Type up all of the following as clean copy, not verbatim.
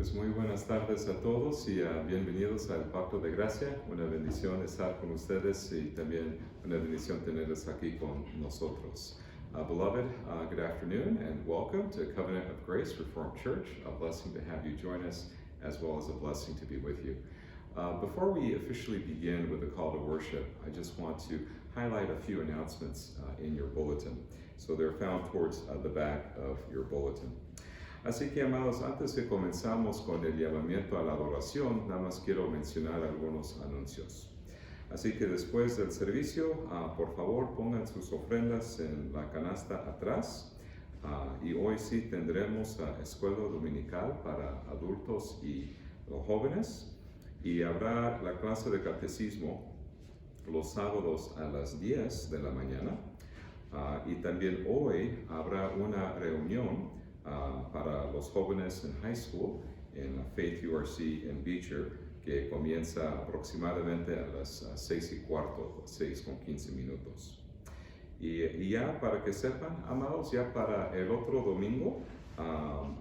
Pues muy buenas tardes a todos y bienvenidos al Pacto de Gracia. Una bendición estar con ustedes y también una bendición tenerles aquí con nosotros. Beloved, good afternoon and welcome to Covenant of Grace Reformed Church. A blessing to have you join us as well as a blessing to be with you. Before we officially begin with the call to worship, I just want to highlight a few announcements in your bulletin. So they're found towards the back of your bulletin. Así que, amados, antes que comenzamos con el llamamiento a la adoración, nada más quiero mencionar algunos anuncios. Así que después del servicio, por favor, pongan sus ofrendas en la canasta atrás. Y hoy sí tendremos escuela dominical para adultos y los jóvenes. Y habrá la clase de catecismo los sábados a las 10 de la mañana. Y también hoy habrá una reunión para los jóvenes en high school, en la Faith URC en Beecher, que comienza aproximadamente a las 6:15, 6:15. Y ya para que sepan, amados, ya para el otro domingo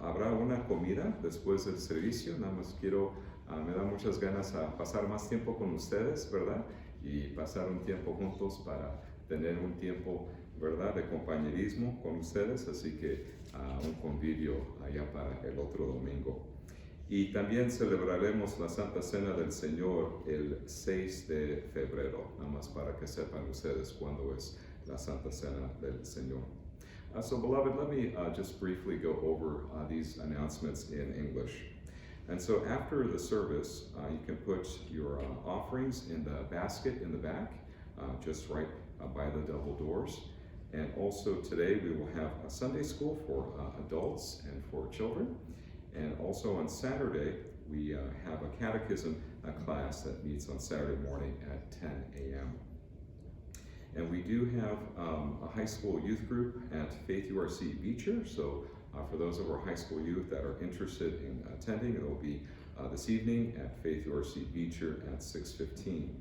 habrá una comida después del servicio. Nada más me da muchas ganas a pasar más tiempo con ustedes, ¿verdad? Y pasar un tiempo juntos para tener un tiempo, ¿verdad?, de compañerismo con ustedes, así que un convivio allá para el otro domingo. Y también celebraremos la Santa Cena del Señor el 6 de febrero, nada más para que sepan ustedes cuándo es la Santa Cena del Señor. So beloved, let me just briefly go over these announcements in English. And so after the service, you can put your offerings in the basket in the back, just right by the double doors. And also today we will have a Sunday school for adults and for children. And also on Saturday, we have a catechism class that meets on Saturday morning at 10 a.m. And we do have a high school youth group at Faith URC Beecher. So for those of our high school youth that are interested in attending, it will be this evening at Faith URC Beecher at 6:15.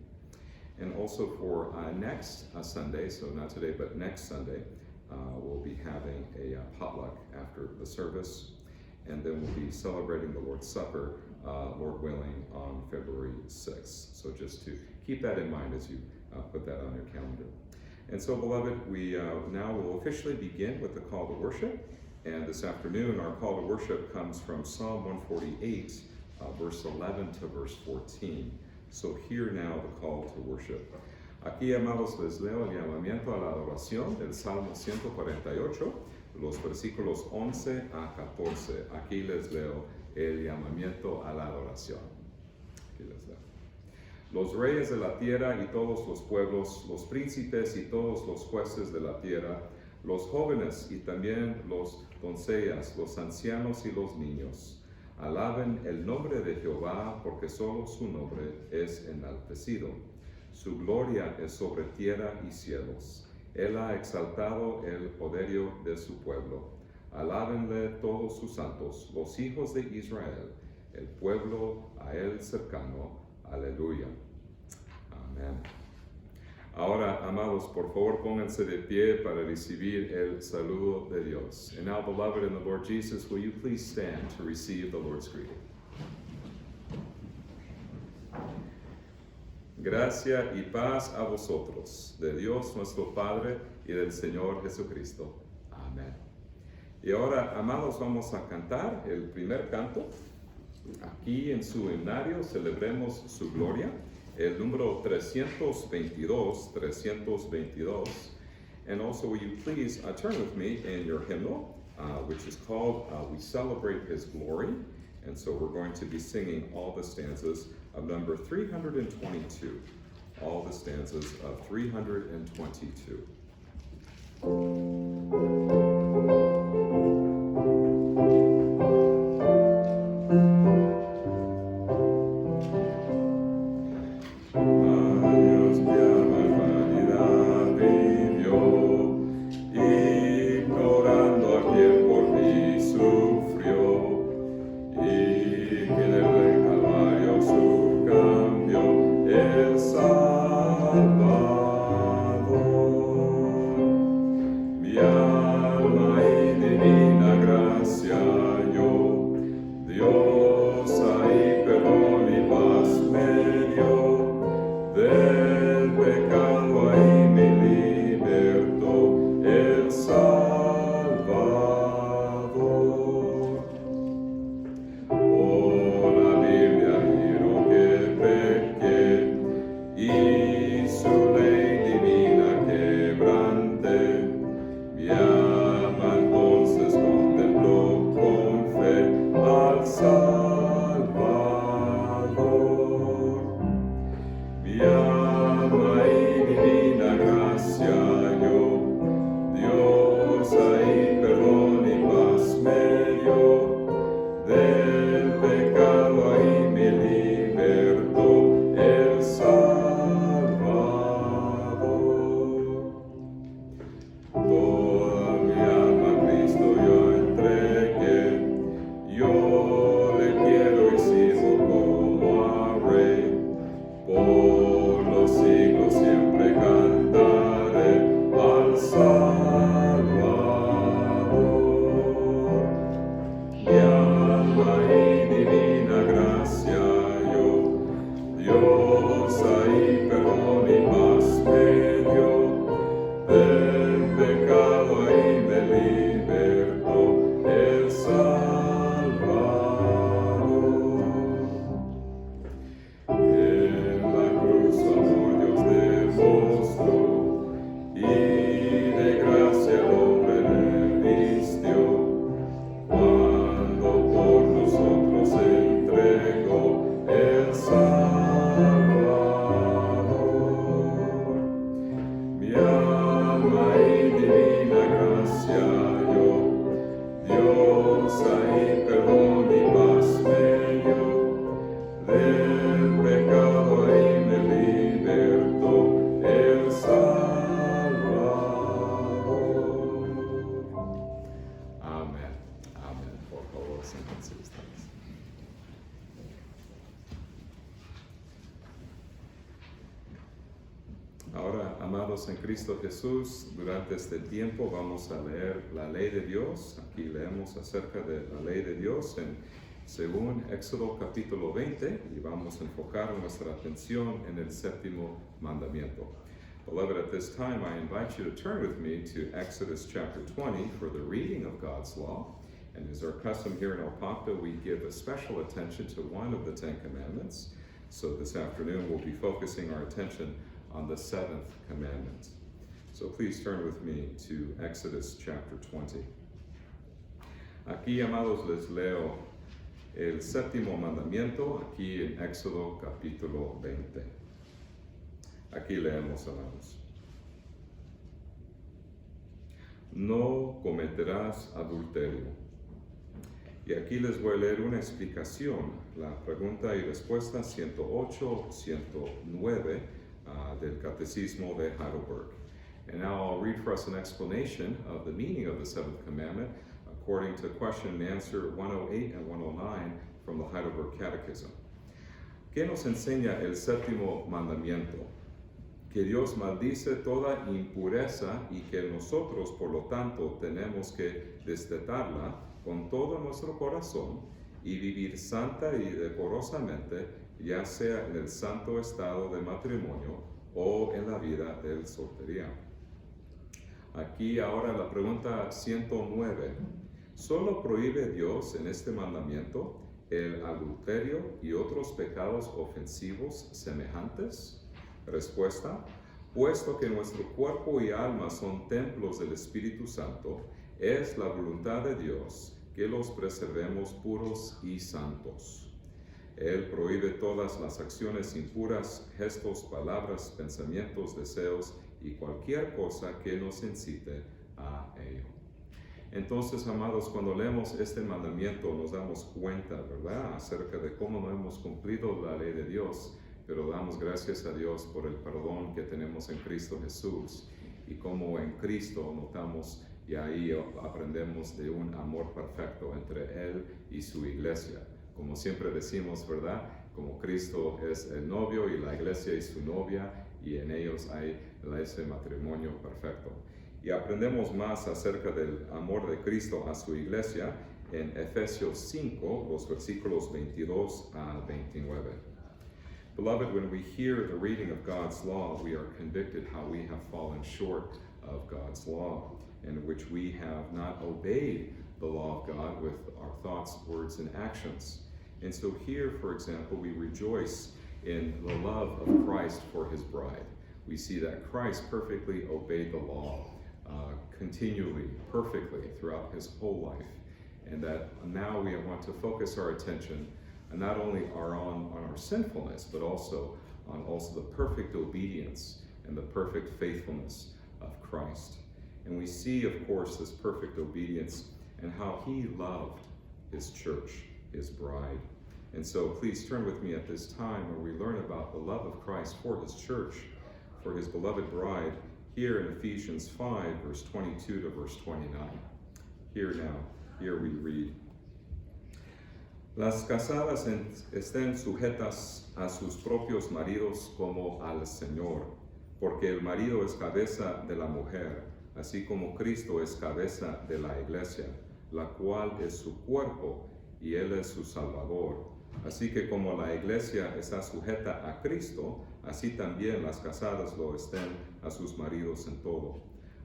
And also for next Sunday, so not today, but next Sunday, we'll be having a potluck after the service. And then we'll be celebrating the Lord's Supper, Lord willing, on February 6th. So just to keep that in mind as you put that on your calendar. And so, beloved, we now will officially begin with the call to worship. And this afternoon, our call to worship comes from Psalm 148, verse 11 to verse 14. So hear now the call to worship. Aquí, amados, les leo el llamamiento a la adoración del Salmo 148, los versículos 11 a 14. Aquí les leo el llamamiento a la adoración. Aquí les leo. Los reyes de la tierra y todos los pueblos, los príncipes y todos los jueces de la tierra, los jóvenes y también los doncellas, los ancianos y los niños, alaben el nombre de Jehová, porque solo su nombre es enaltecido. Su gloria es sobre tierra y cielos. Él ha exaltado el poderío de su pueblo. Alábenle todos sus santos, los hijos de Israel, el pueblo a él cercano. Aleluya. Amén. Ahora, amados, por favor, pónganse de pie para recibir el saludo de Dios. And now, beloved in the Lord Jesus, will you please stand to receive the Lord's greeting? Gracia y paz a vosotros, de Dios nuestro Padre y del Señor Jesucristo. Amén. Y ahora, amados, vamos a cantar el primer canto. Aquí en su himnario celebremos su gloria. El número 322. And also, will you please turn with me in your hymnal, which is called We Celebrate His Glory. And so we're going to be singing all the stanzas of number 322. All the stanzas of 322. Salvador, mi alma amados en Cristo Jesús, durante este tiempo vamos a leer la ley de Dios. Aquí leemos acerca de la ley de Dios según Éxodo capítulo 20 y vamos a enfocar nuestra atención en el séptimo mandamiento. Beloved, at this time I invite you to turn with me to Exodus chapter 20 for the reading of God's law. And as our custom here in El Pacto, we give a special attention to one of the Ten Commandments. So this afternoon we'll be focusing our attention on the seventh commandment. So please turn with me to Exodus chapter 20. Aquí, amados, les leo el séptimo mandamiento, aquí en Éxodo capítulo 20. Aquí leemos, amados. No cometerás adulterio. Y aquí les voy a leer una explicación, la pregunta y respuesta 108, 109 del Catecismo de Heidelberg. And now I'll read for us an explanation of the meaning of the seventh commandment according to question and answer 108 and 109 from the Heidelberg Catechism. ¿Qué nos enseña el séptimo mandamiento? Que Dios maldice toda impureza y que nosotros, por lo tanto, tenemos que destetarla con todo nuestro corazón y vivir santa y decorosamente, ya sea en el santo estado de matrimonio o en la vida de soltería. Aquí ahora la pregunta 109. ¿Solo prohíbe Dios en este mandamiento el adulterio y otros pecados ofensivos semejantes? Respuesta: puesto que nuestro cuerpo y alma son templos del Espíritu Santo, es la voluntad de Dios que los preservemos puros y santos. Él prohíbe todas las acciones impuras, gestos, palabras, pensamientos, deseos y cualquier cosa que nos incite a ello. Entonces, amados, cuando leemos este mandamiento nos damos cuenta, ¿verdad?, acerca de cómo no hemos cumplido la ley de Dios, pero damos gracias a Dios por el perdón que tenemos en Cristo Jesús y cómo en Cristo notamos y ahí aprendemos de un amor perfecto entre Él y su iglesia. Como siempre decimos, ¿verdad?, como Cristo es el novio y la iglesia es su novia y en ellos hay ese matrimonio perfecto. Y aprendemos más acerca del amor de Cristo a su iglesia en Efesios 5, los versículos 22 al 29. Beloved, when we hear the reading of God's law, we are convicted how we have fallen short of God's law, in which we have not obeyed the law of God with our thoughts, words, and actions. And so here, for example, we rejoice in the love of Christ for his bride. We see that Christ perfectly obeyed the law continually, perfectly throughout his whole life. And that now we want to focus our attention not only on our sinfulness, but also on the perfect obedience and the perfect faithfulness of Christ. And we see, of course, this perfect obedience and how he loved his church, his bride. And so please turn with me at this time where we learn about the love of Christ for his church, for his beloved bride, here in Ephesians 5, verse 22 to verse 29. Here we read, Las casadas estén sujetas a sus propios maridos como al Señor, porque el marido es cabeza de la mujer, así como Cristo es cabeza de la iglesia, la cual es su cuerpo y él es su Salvador. Así que como la iglesia está sujeta a Cristo, así también las casadas lo estén a sus maridos en todo.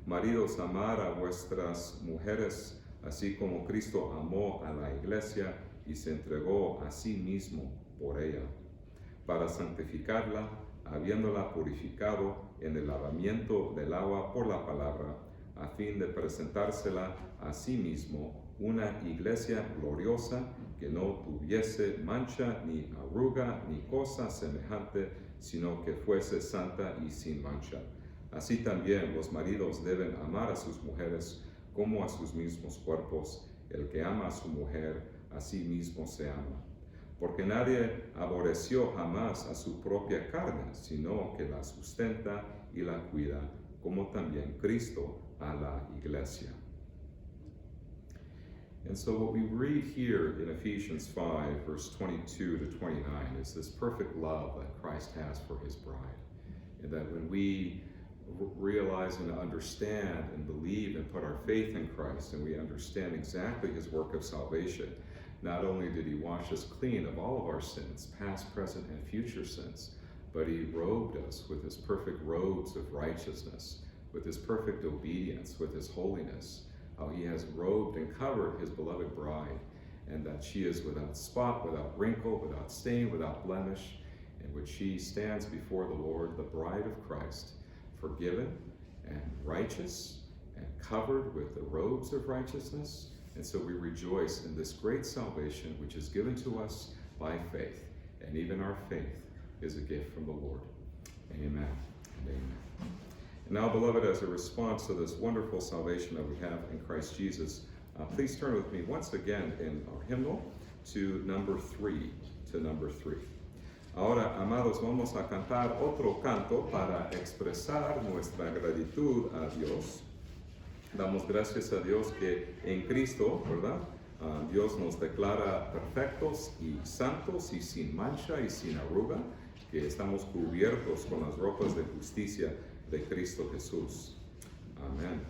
Maridos, amar a vuestras mujeres, así como Cristo amó a la iglesia y se entregó a sí mismo por ella, para santificarla, habiéndola purificado en el lavamiento del agua por la palabra, a fin de presentársela a sí mismo una iglesia gloriosa que no tuviese mancha ni arruga ni cosa semejante, sino que fuese santa y sin mancha. Así también los maridos deben amar a sus mujeres como a sus mismos cuerpos. El que ama a su mujer, a sí mismo se ama. Porque nadie aborreció jamás a su propia carne, sino que la sustenta y la cuida, como también Cristo a la iglesia. And so what we read here in Ephesians 5, verse 22 to 29 is this perfect love that Christ has for his bride. And that when we realize and understand and believe and put our faith in Christ, and we understand exactly his work of salvation. Not only did he wash us clean of all of our sins, past, present, and future sins, but he robed us with his perfect robes of righteousness, with his perfect obedience, with his holiness. How he has robed and covered his beloved bride, and that she is without spot, without wrinkle, without stain, without blemish, in which she stands before the Lord, the bride of Christ, forgiven and righteous and covered with the robes of righteousness. And so we rejoice in this great salvation which is given to us by faith. And even our faith is a gift from the Lord. Amen and amen. And now, beloved, as a response to this wonderful salvation that we have in Christ Jesus, please turn with me once again in our hymnal to number 3. Ahora, amados, vamos a cantar otro canto para expresar nuestra gratitud a Dios. Damos gracias a Dios que en Cristo, ¿verdad? Dios nos declara perfectos y santos y sin mancha y sin arruga, que estamos cubiertos con las ropas de justicia de Cristo Jesús. Amén.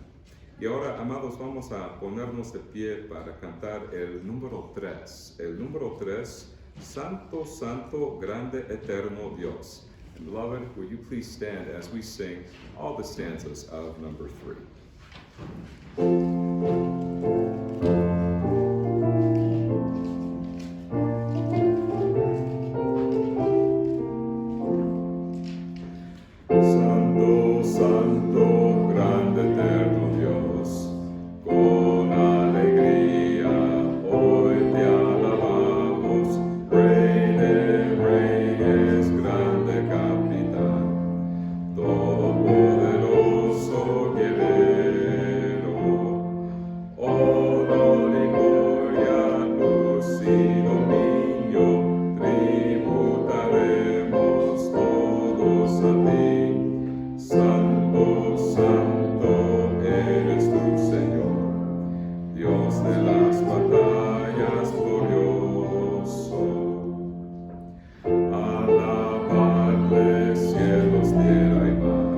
Y ahora, amados, vamos a ponernos de pie para cantar el número 3. El número 3, Santo, Santo, Grande, Eterno Dios. And beloved, will you please stand as we sing all the stanzas of number 3. Santo, Santo, grande, eterno Dios, con alegría hoy te alabamos, Rey de Reyes, grande Capitán, todopoderoso guerrero, honor y gloria, luz y dominio, tributaremos todos a ti. Santo, Santo eres tú, Señor, Dios de las batallas glorioso. Alabadle cielos, tierra y mar,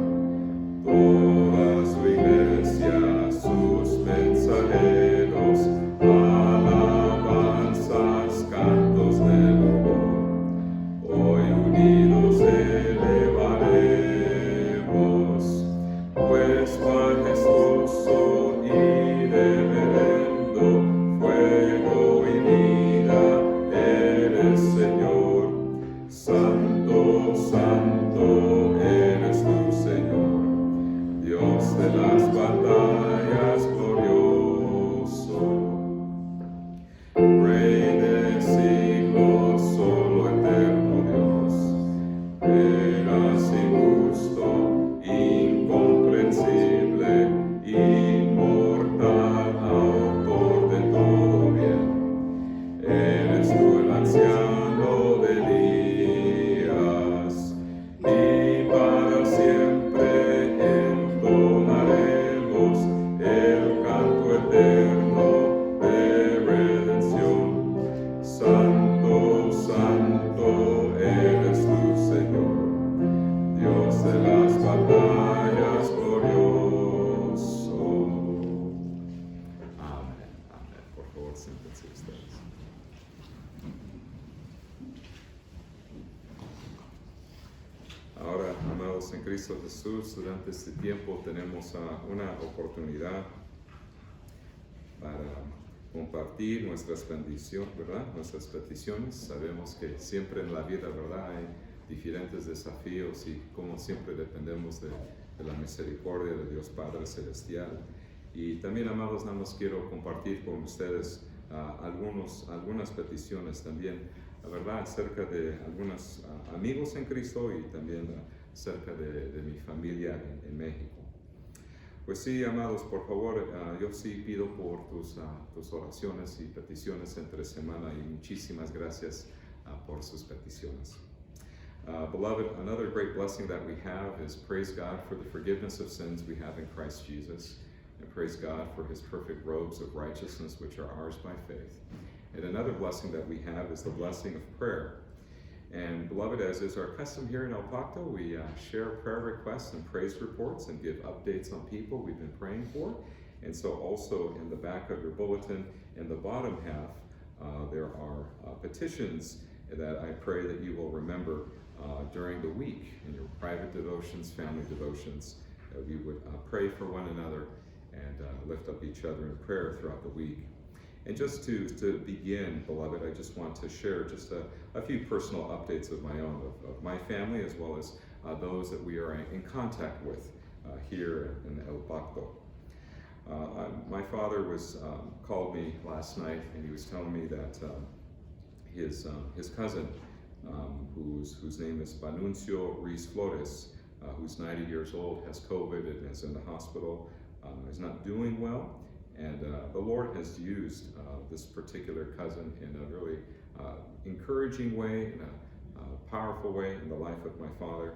toda su iglesia, sus mensajeros, alabanzas, cantos de loor, hoy unidos elevaremos, pues majestuoso y reverendo, fuego y vida eres, Señor. Santo, Santo eres tú, Señor, Dios de las batallas glorioso. Rey de siglos, solo eterno Dios, veraz y justo, incomprensible, inmortal, autor de todo bien. Eres tú el anciano de Elías, y para siempre entonaremos el canto eterno de redención. Santo, Santo eres tú, Señor, Dios de las batallas glorioso. Amén, amén. Por favor, siéntense ustedes. Ahora, amados en Cristo Jesús, durante este tiempo tenemos una oportunidad para compartir nuestras bendiciones, ¿verdad? Nuestras peticiones. Sabemos que siempre en la vida, ¿verdad?, hay diferentes desafíos y como siempre dependemos de la misericordia de Dios Padre Celestial. Y también, amados, nada más quiero compartir con ustedes algunas peticiones también, ¿verdad?, acerca de algunos amigos en Cristo y también acerca de mi familia en México. Pues sí, amados, por favor, yo sí pido por tus oraciones y peticiones entre semana y muchísimas gracias por sus peticiones. Beloved, another great blessing that we have is praise God for the forgiveness of sins we have in Christ Jesus, and praise God for his perfect robes of righteousness which are ours by faith. And another blessing that we have is the blessing of prayer. And beloved, as is our custom here in El Pacto, we share prayer requests and praise reports and give updates on people we've been praying for. And so also in the back of your bulletin, in the bottom half, there are petitions that I pray that you will remember during the week in your private devotions, family devotions, that we would pray for one another and lift up each other in prayer throughout the week. And just to begin, beloved, I just want to share just a few personal updates of my own, of my family, as well as those that we are in contact with here in El Pacto. My father called me last night, and he was telling me that his cousin, whose name is Panuncio Ruiz Flores, who's 90 years old, has COVID and is in the hospital, is not doing well. And the Lord has used this particular cousin in a really encouraging way, in a powerful way in the life of my father,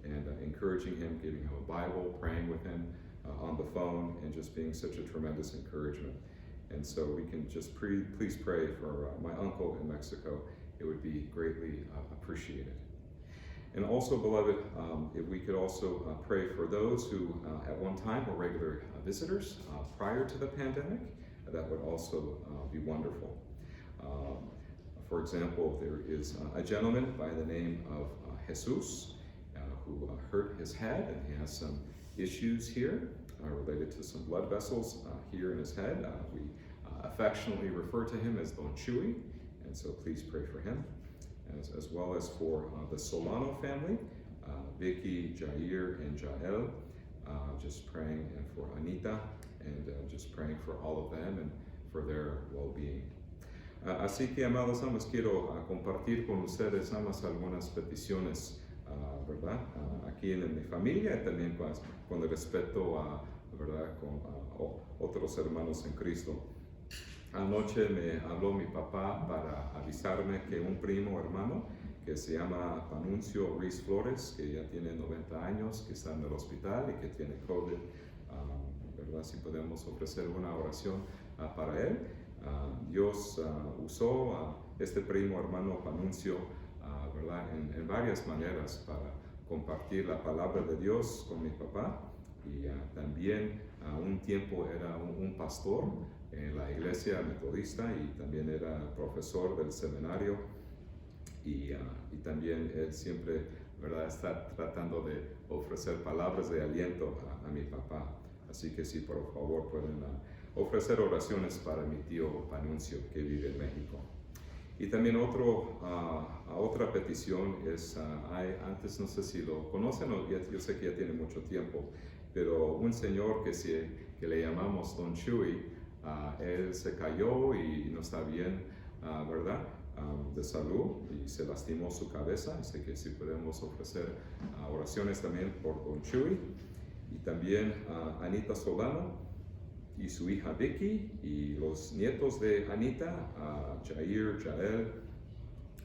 and encouraging him, giving him a Bible, praying with him on the phone, and just being such a tremendous encouragement. And so we can just please pray for my uncle in Mexico. It would be greatly appreciated. And also, beloved, if we could also pray for those who at one time were regular visitors prior to the pandemic, that would also be wonderful. For example, there is a gentleman by the name of Jesus who hurt his head, and he has some issues here related to some blood vessels here in his head. We affectionately refer to him as Don Chuy, and so please pray for him. As well as for the Solano family, Vicky, Jair, and Jael, just praying, and for Anita, and just praying for all of them and for their well-being. Así que, amados amos, quiero compartir con ustedes, amas, algunas peticiones, ¿verdad? Aquí en mi familia y también con respecto a, ¿verdad? Con otros hermanos en Cristo. Anoche me habló mi papá para avisarme que un primo hermano que se llama Panuncio Ruiz Flores, que ya tiene 90 años, que está en el hospital y que tiene COVID, ¿verdad? Si podemos ofrecer una oración para él. Dios usó a este primo hermano Panuncio, ¿verdad? En varias maneras para compartir la palabra de Dios con mi papá, y también un tiempo era un pastor en la iglesia metodista, y también era profesor del seminario, y también él siempre, ¿verdad?, está tratando de ofrecer palabras de aliento a mi papá. Así que si por favor pueden ofrecer oraciones para mi tío Panuncio, que vive en México. Y también otra petición es, antes no sé si lo conocen, yo sé que ya tiene mucho tiempo, pero un señor que le llamamos Don Chuy, él se cayó y no está bien, ¿verdad? De salud, y se lastimó su cabeza. Así que si podemos ofrecer oraciones también por Don Chuy, y también Anita Solano y su hija Vicky, y los nietos de Anita, Jair, Jael,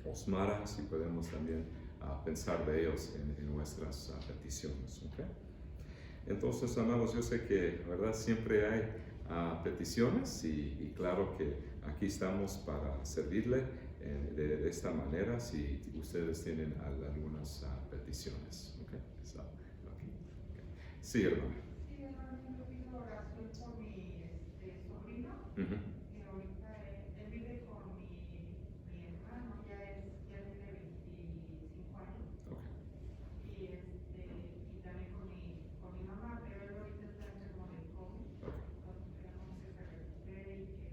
Osmara, si podemos también pensar de ellos en nuestras peticiones. ¿Okay? Entonces, amados, yo sé que, ¿verdad?, siempre hay peticiones, y claro que aquí estamos para servirle de esta manera si ustedes tienen algunas peticiones. ¿Okay? So, okay. Okay. Sí, hermano. Sí, hermano, yo pido oración por mi sobrino, que ahorita él vive con mi hermano, ya tiene 25 años. Okay. Y también con mi mamá, pero él ahorita está enfermo de COVID. Okay. Entonces queremos que se recupere y que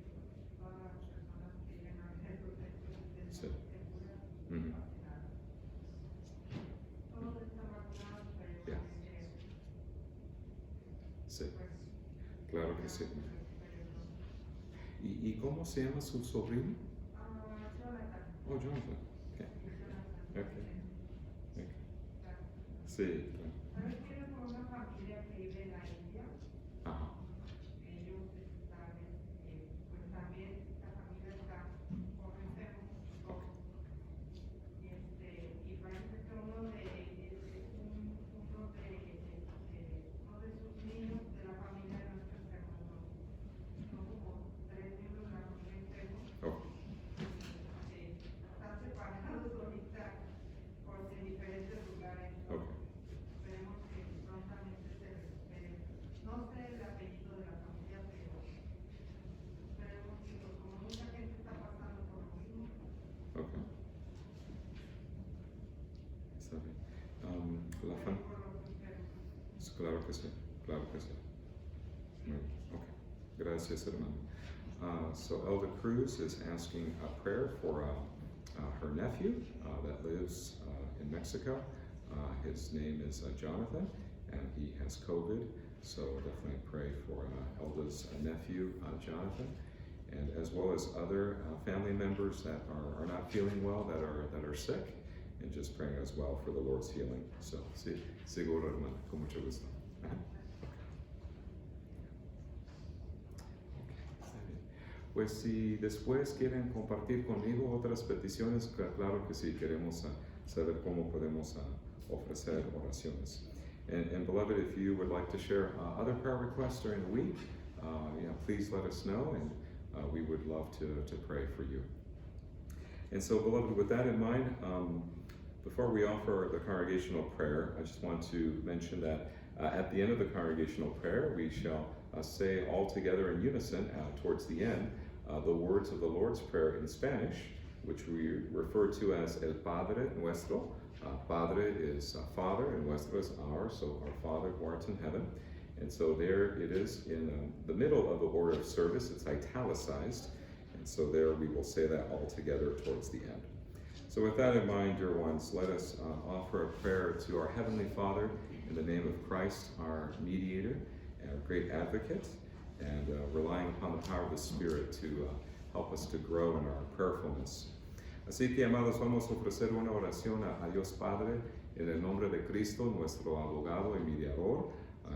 todas las personas que lleguen a ver estén Sí. seguras y vacunadas. Todos están vacunados, pero yo Yeah. también Sí, claro que sí. ¿Y cómo se llama su sobrino? Jonathan. Oh, Jonathan. Okay. Okay. Okay. Sí, claro. ¿Sabes que es por una familia que vive en la India? Ajá. Ellos están, pues también la familia está con enfermos. Y parece que uno de sus niños de la familia no está enfermo. Son como 3 miembros de la familia enfermos. Oh. Están separados ahorita La por fan. los enfermos. Claro que sí, claro que sí. Okay. Gracias, hermano. So Elder Cruz is asking a prayer for her nephew that lives in Mexico. His name is Jonathan, and he has COVID. So definitely pray for Elda's nephew, Jonathan, and as well as other family members that are not feeling well, that are sick, and just praying as well for the Lord's healing. So, sí, seguro, hermano, con mucho gusto. Pues si después quieren compartir conmigo otras peticiones, claro que sí, queremos saber cómo podemos ofrecer oraciones. And beloved, if you would like to share other prayer requests during the week, please let us know, and we would love to pray for you. And so, beloved, with that in mind, before we offer the congregational prayer, I just want to mention that at the end of the congregational prayer, we shall say all together in unison towards the end the words of the Lord's Prayer in Spanish, which we refer to as El Padre Nuestro. Padre is Father, and Nuestro is our, so our Father who art in heaven. And so there it is in the middle of the order of service. It's italicized, and so there we will say that all together towards the end. So with that in mind, dear ones, let us offer a prayer to our Heavenly Father in the name of Christ, our mediator, our great advocate, and relying upon the power of the Spirit to help us to grow in our prayerfulness. Así que, amados, vamos a ofrecer una oración a Dios Padre en el nombre de Cristo, nuestro abogado y mediador,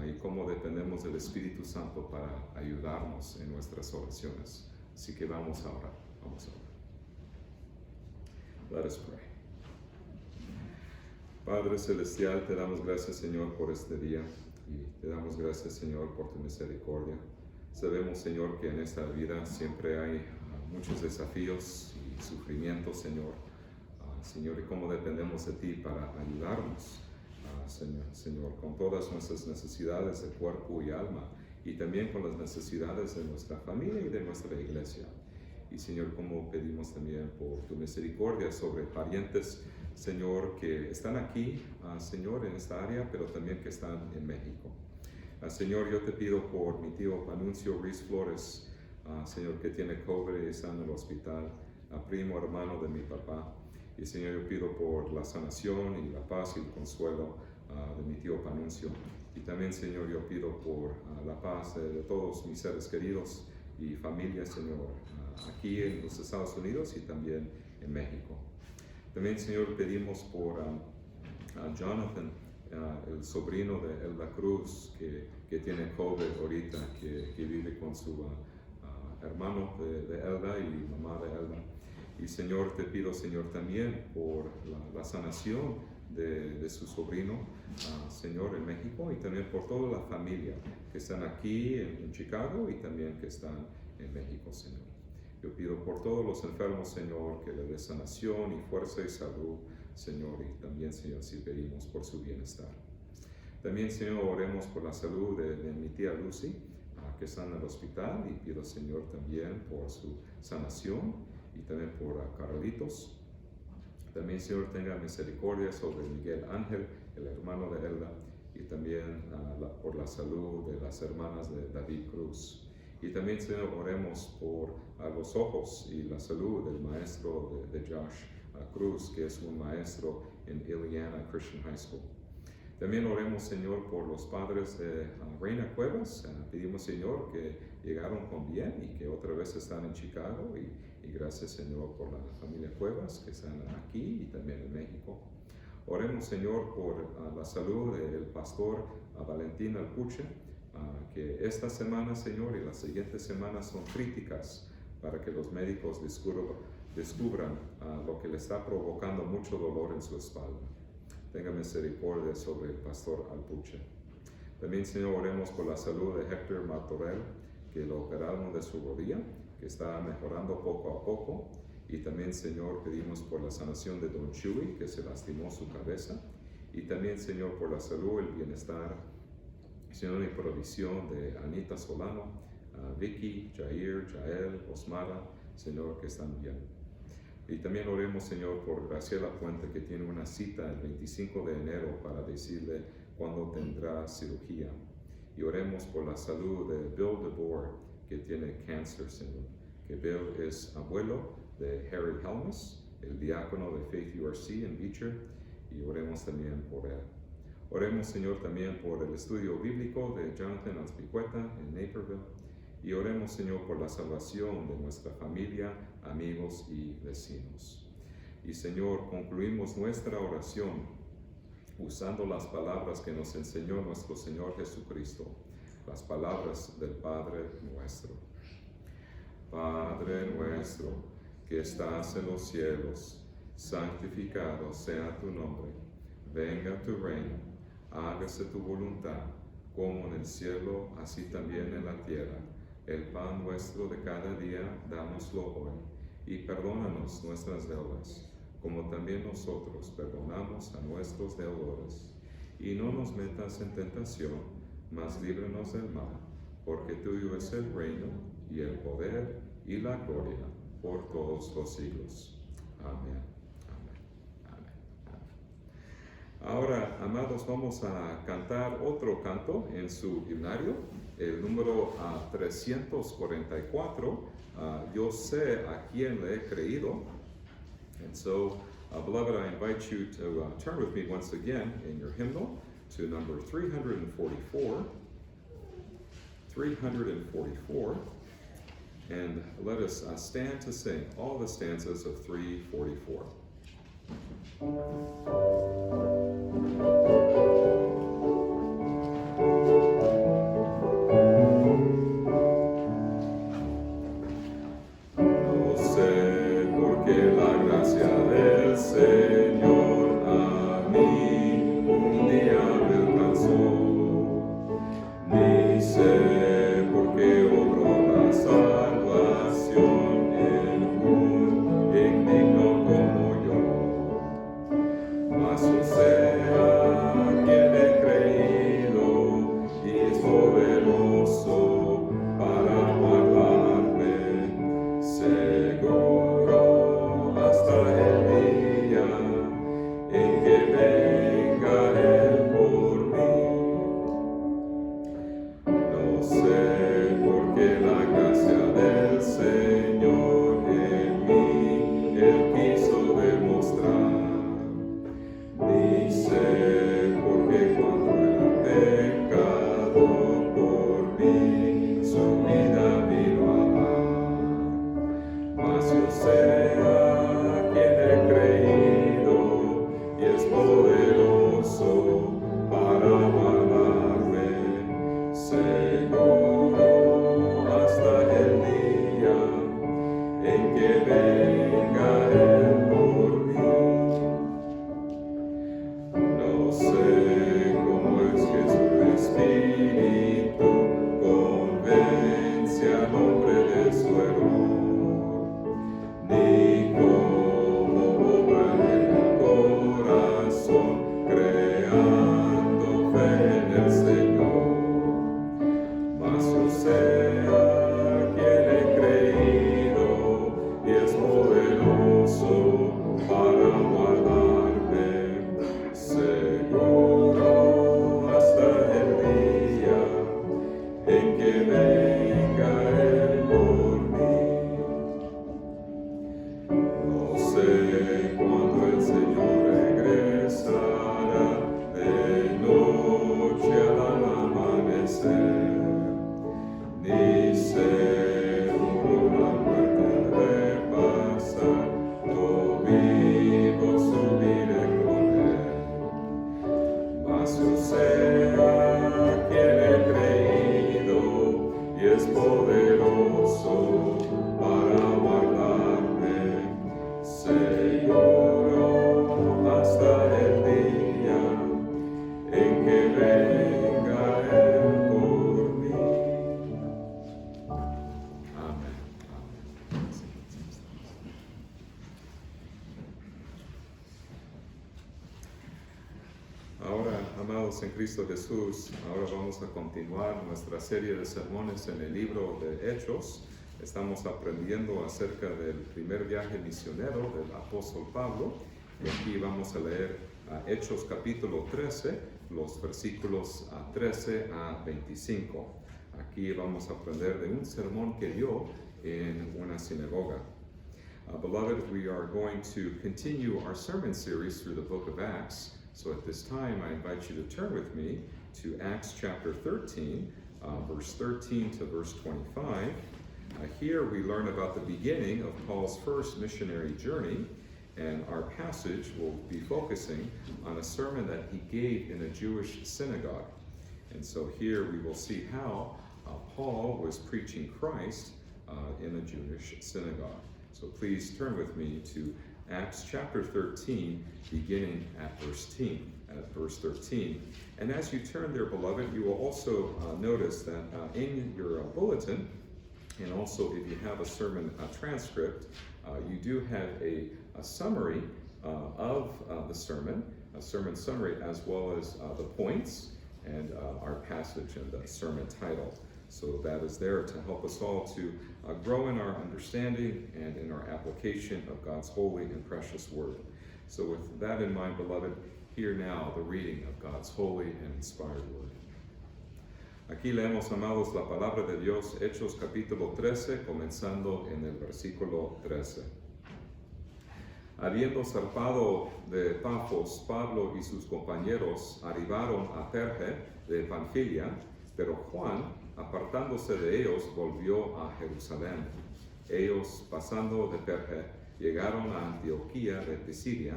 y cómo dependemos del Espíritu Santo para ayudarnos en nuestras oraciones. Así que vamos a orar, vamos a orar. Let us pray. Padre Celestial, te damos gracias, Señor, por este día, y te damos gracias, Señor, por tu misericordia. Sabemos, Señor, que en esta vida siempre hay muchos desafíos y sufrimientos, Señor. Señor, y cómo dependemos de ti para ayudarnos, Señor, con todas nuestras necesidades de cuerpo y alma, y también con las necesidades de nuestra familia y de nuestra iglesia. Y, Señor, como pedimos también por tu misericordia sobre parientes, Señor, que están aquí, Señor, en esta área, pero también que están en México. Señor, yo te pido por mi tío Panuncio Ruiz Flores, Señor, que tiene COVID y está en el hospital, primo hermano de mi papá. Y, Señor, yo pido por la sanación y la paz y el consuelo de mi tío Panuncio. Y también, Señor, yo pido por la paz de todos mis seres queridos y familia, Señor, aquí en los Estados Unidos y también en México. También, Señor, pedimos por Jonathan, el sobrino de Elda Cruz, que tiene COVID ahorita, que vive con su hermano de Elda y mamá de Elda. Y, Señor, te pido, Señor, también por la sanación de su sobrino, Señor, en México, y también por toda la familia que están aquí en Chicago y también que están en México, Señor. Yo pido por todos los enfermos, Señor, que le dé sanación y fuerza y salud, Señor, y también, Señor, si pedimos por su bienestar. También, Señor, oremos por la salud de mi tía Lucy, que está en el hospital, y pido, Señor, también por su sanación y también por Carlitos. También, Señor, tenga misericordia sobre Miguel Ángel, el hermano de Elda, y también por la salud de las hermanas de David Cruz. Y también, Señor, oremos por los ojos y la salud del maestro de Josh Cruz, que es un maestro en Iliana Christian High School. También oremos, Señor, por los padres de Reina Cuevas. Pedimos, Señor, que llegaron con bien y que otra vez están en Chicago. Y gracias, Señor, por la familia Cuevas que están aquí y también en México. Oremos, Señor, por la salud del pastor Valentín Alpuche, que esta semana, Señor, y las siguientes semanas son críticas para que los médicos descubran lo que le está provocando mucho dolor en su espalda. Tenga misericordia sobre el pastor Alpuche. También, Señor, oremos por la salud de Héctor Martorell, que lo operaron de su rodilla, que está mejorando poco a poco. Y también, Señor, pedimos por la sanación de Don Chuy, que se lastimó su cabeza. Y también, Señor, por la salud, el bienestar, Señor, y provisión de Anita Solano, Vicky, Jair, Jael, Osmara, Señor, que están bien. Y también oremos, Señor, por Graciela Puente, que tiene una cita el 25 de enero para decirle cuándo tendrá cirugía. Y oremos por la salud de Bill DeBoer, que tiene cáncer, Señor. Que Bill es abuelo de Harry Helmus, el diácono de Faith URC en Beecher, y oremos también por él. Oremos, Señor, también por el estudio bíblico de Jonathan Azpicueta en Naperville. Y oremos, Señor, por la salvación de nuestra familia, amigos y vecinos. Y, Señor, concluimos nuestra oración usando las palabras que nos enseñó nuestro Señor Jesucristo, las palabras del Padre nuestro. Padre nuestro, que estás en los cielos, santificado sea tu nombre. Venga tu reino, hágase tu voluntad, como en el cielo, así también en la tierra. El pan nuestro de cada día, dánoslo hoy, y perdónanos nuestras deudas, como también nosotros perdonamos a nuestros deudores. Y no nos metas en tentación, mas líbranos del mal, porque tuyo es el reino, y el poder, y la gloria, por todos los siglos. Amén. Ahora, amados, vamos a cantar otro canto en su himnario, el número 344, Yo sé a quién le he creído. And so, beloved, I invite you to turn with me once again in your hymnal to number 344. 344. And let us stand to sing all the stanzas of 344. No sé por qué la gracia del Señor a mí un día me alcanzó, ni sé por qué obró la salvación en un indigno como yo. Mas yo sé a quien he creído y es poderoso para guardarme seguro hasta el día en que venga Él por mí. No sé por qué la gracia del Señor en mí Él quiso demostrar. Ni sé por qué cuando era pecador por mí su vida vino a dar. Mas yo sé a quien he creído y es poderoso para guardarme seguro hasta el día en que venga Él por mí. No sé cómo es que su espíritu convence al hombre de su error, ni cómo obra en el corazón creando fe en el Señor. Mas yo sé a quien he creído y es poderoso para guardarme seguro hasta el día en que venga Él por mí. No sé cuándo el Señor regresará de noche al amanecer, ni sé cómo la muerte repasar, yo vivo subiré con Él. Mas yo sé a quien he creído y es poderoso para guardarme seguro hasta el día en que venga Él por mí. Amén. Ahora, amados en Cristo Jesús, ahora vamos a continuar nuestra serie de sermones en el libro de Hechos. Estamos aprendiendo acerca del primer viaje misionero del apóstol Pablo. Y aquí vamos a leer Hechos capítulo 13, los versículos 13 a 25. Aquí vamos a aprender de un sermón que dio en una sinagoga. Beloved, we are going to continue our sermon series through the book of Acts. So at this time, I invite you to turn with me to Acts chapter 13, verse 13 to verse 25. Here we learn about the beginning of Paul's first missionary journey, and our passage will be focusing on a sermon that he gave in a Jewish synagogue. And so here we will see how Paul was preaching Christ in a Jewish synagogue. So please turn with me to Acts chapter 13, beginning at verse 13. And as you turn there, beloved, you will also notice that in your bulletin, and also if you have a sermon transcript, you do have a summary of the sermon, a sermon summary, as well as the points and our passage and the sermon title. So that is there to help us all to grow in our understanding and in our application of God's holy and precious word. So with that in mind, beloved, hear now the reading of God's holy and inspired word. Aquí leemos, amados, la palabra de Dios, Hechos capítulo 13, comenzando en el versículo 13. Habiendo zarpado de Pafos, Pablo y sus compañeros arribaron a Perge de Panfilia, pero Juan, apartándose de ellos, volvió a Jerusalén. Ellos, pasando de Perge, llegaron a Antioquía de Pisidia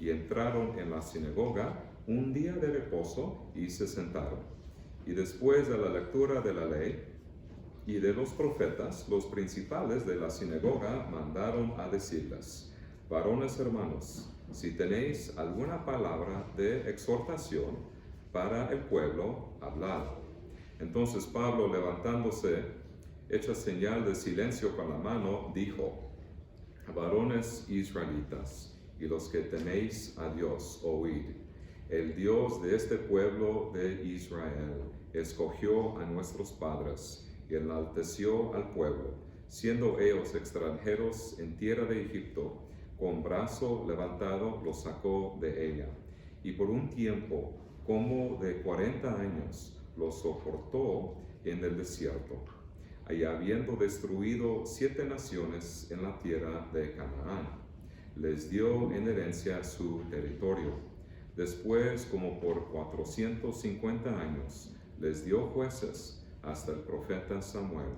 y entraron en la sinagoga un día de reposo y se sentaron. Y después de la lectura de la ley y de los profetas, los principales de la sinagoga mandaron a decirles: varones hermanos, si tenéis alguna palabra de exhortación para el pueblo, hablad. Entonces Pablo, levantándose, hecha señal de silencio con la mano, dijo: varones israelitas, y los que teméis a Dios, oíd. El Dios de este pueblo de Israel escogió a nuestros padres y enalteció al pueblo, siendo ellos extranjeros en tierra de Egipto, con brazo levantado los sacó de ella, y por un tiempo como de 40 años los soportó en el desierto, y habiendo destruido 7 naciones en la tierra de Canaán, les dio en herencia su territorio. Después, como por 450 años, les dio jueces hasta el profeta Samuel.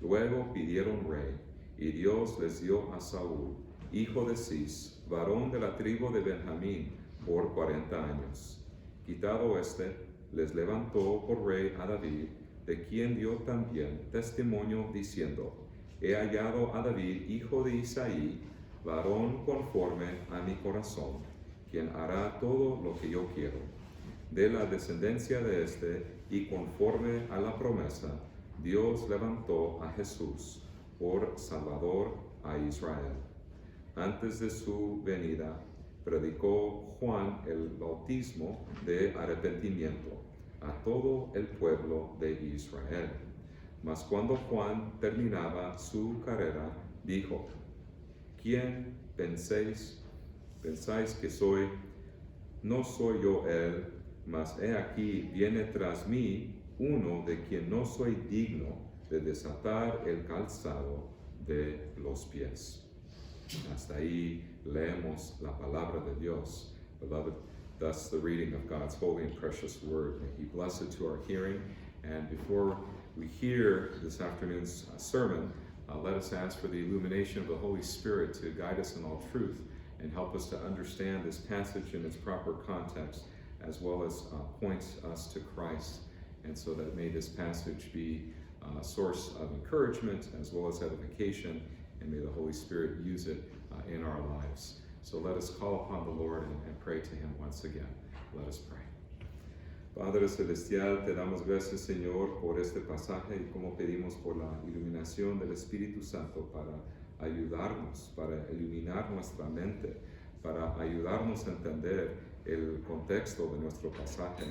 Luego pidieron rey, y Dios les dio a Saúl, hijo de Cis, varón de la tribu de Benjamín, por 40 años. Quitado este, les levantó por rey a David, de quien dio también testimonio diciendo: he hallado a David, hijo de Isaí, varón conforme a mi corazón, quien hará todo lo que yo quiero. De la descendencia de este, y conforme a la promesa, Dios levantó a Jesús por Salvador a Israel. Antes de su venida, predicó Juan el bautismo de arrepentimiento a todo el pueblo de Israel. Mas cuando Juan terminaba su carrera, dijo: ¿quién pensáis que soy? No soy yo él, mas he aquí viene tras mí uno de quien no soy digno de desatar el calzado de los pies. Hasta ahí leemos la palabra de Dios. Beloved, thus the reading of God's holy and precious word. May He bless it to our hearing. And before we hear this afternoon's sermon, let us ask for the illumination of the Holy Spirit to guide us in all truth and help us to understand this passage in its proper context, as well as point us to Christ. And so that may this passage be a source of encouragement as well as edification, and may the Holy Spirit use it in our lives. So let us call upon the Lord and pray to Him once again. Let us pray. Padre Celestial, te damos gracias, Señor, por este pasaje y como pedimos por la iluminación del Espíritu Santo para ayudarnos, para iluminar nuestra mente, para ayudarnos a entender el contexto de nuestro pasaje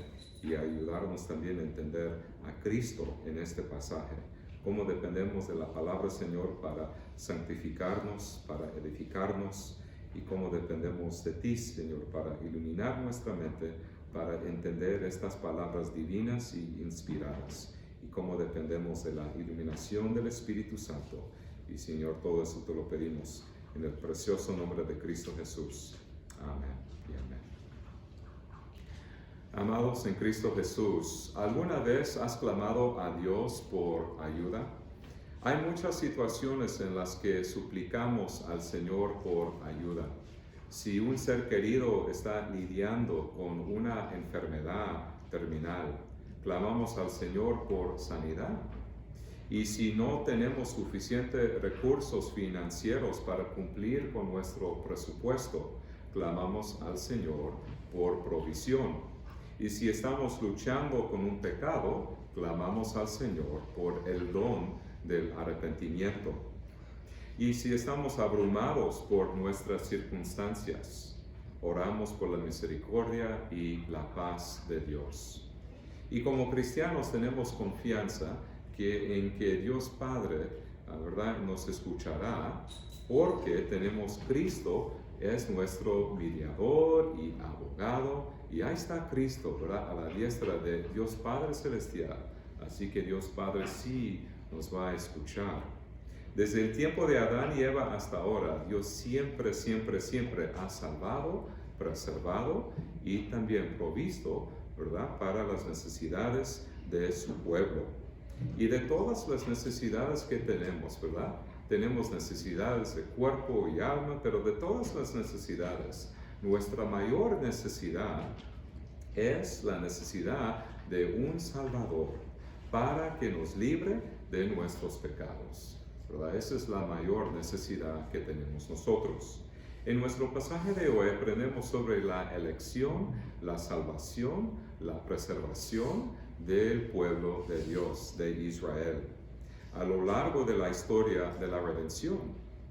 y ayudarnos también a entender a Cristo en este pasaje, cómo dependemos de la palabra, Señor, para santificarnos, para edificarnos, y cómo dependemos de ti, Señor, para iluminar nuestra mente, para entender estas palabras divinas y inspiradas, y cómo dependemos de la iluminación del Espíritu Santo. Y Señor, todo eso te lo pedimos en el precioso nombre de Cristo Jesús. Amén y amén. Amados en Cristo Jesús, ¿alguna vez has clamado a Dios por ayuda? Hay muchas situaciones en las que suplicamos al Señor por ayuda. Si un ser querido está lidiando con una enfermedad terminal, clamamos al Señor por sanidad. Y si no tenemos suficientes recursos financieros para cumplir con nuestro presupuesto, clamamos al Señor por provisión. Y si estamos luchando con un pecado, clamamos al Señor por el don del arrepentimiento. Y si estamos abrumados por nuestras circunstancias, oramos por la misericordia y la paz de Dios. Y como cristianos tenemos confianza en que Dios Padre, la verdad, nos escuchará, porque tenemos Cristo, es nuestro mediador y abogado, y ahí está Cristo, ¿verdad?, a la diestra de Dios Padre Celestial. Así que Dios Padre sí nos va a escuchar. Desde el tiempo de Adán y Eva hasta ahora, Dios siempre ha salvado, preservado y también provisto, ¿verdad?, para las necesidades de su pueblo. Y de todas las necesidades que tenemos, ¿verdad?, tenemos necesidades de cuerpo y alma, pero de todas las necesidades, nuestra mayor necesidad es la necesidad de un Salvador para que nos libre de nuestros pecados, ¿verdad? Esa es la mayor necesidad que tenemos nosotros. En nuestro pasaje de hoy aprendemos sobre la elección, la salvación, la preservación del pueblo de Dios, de Israel. A lo largo de la historia de la redención,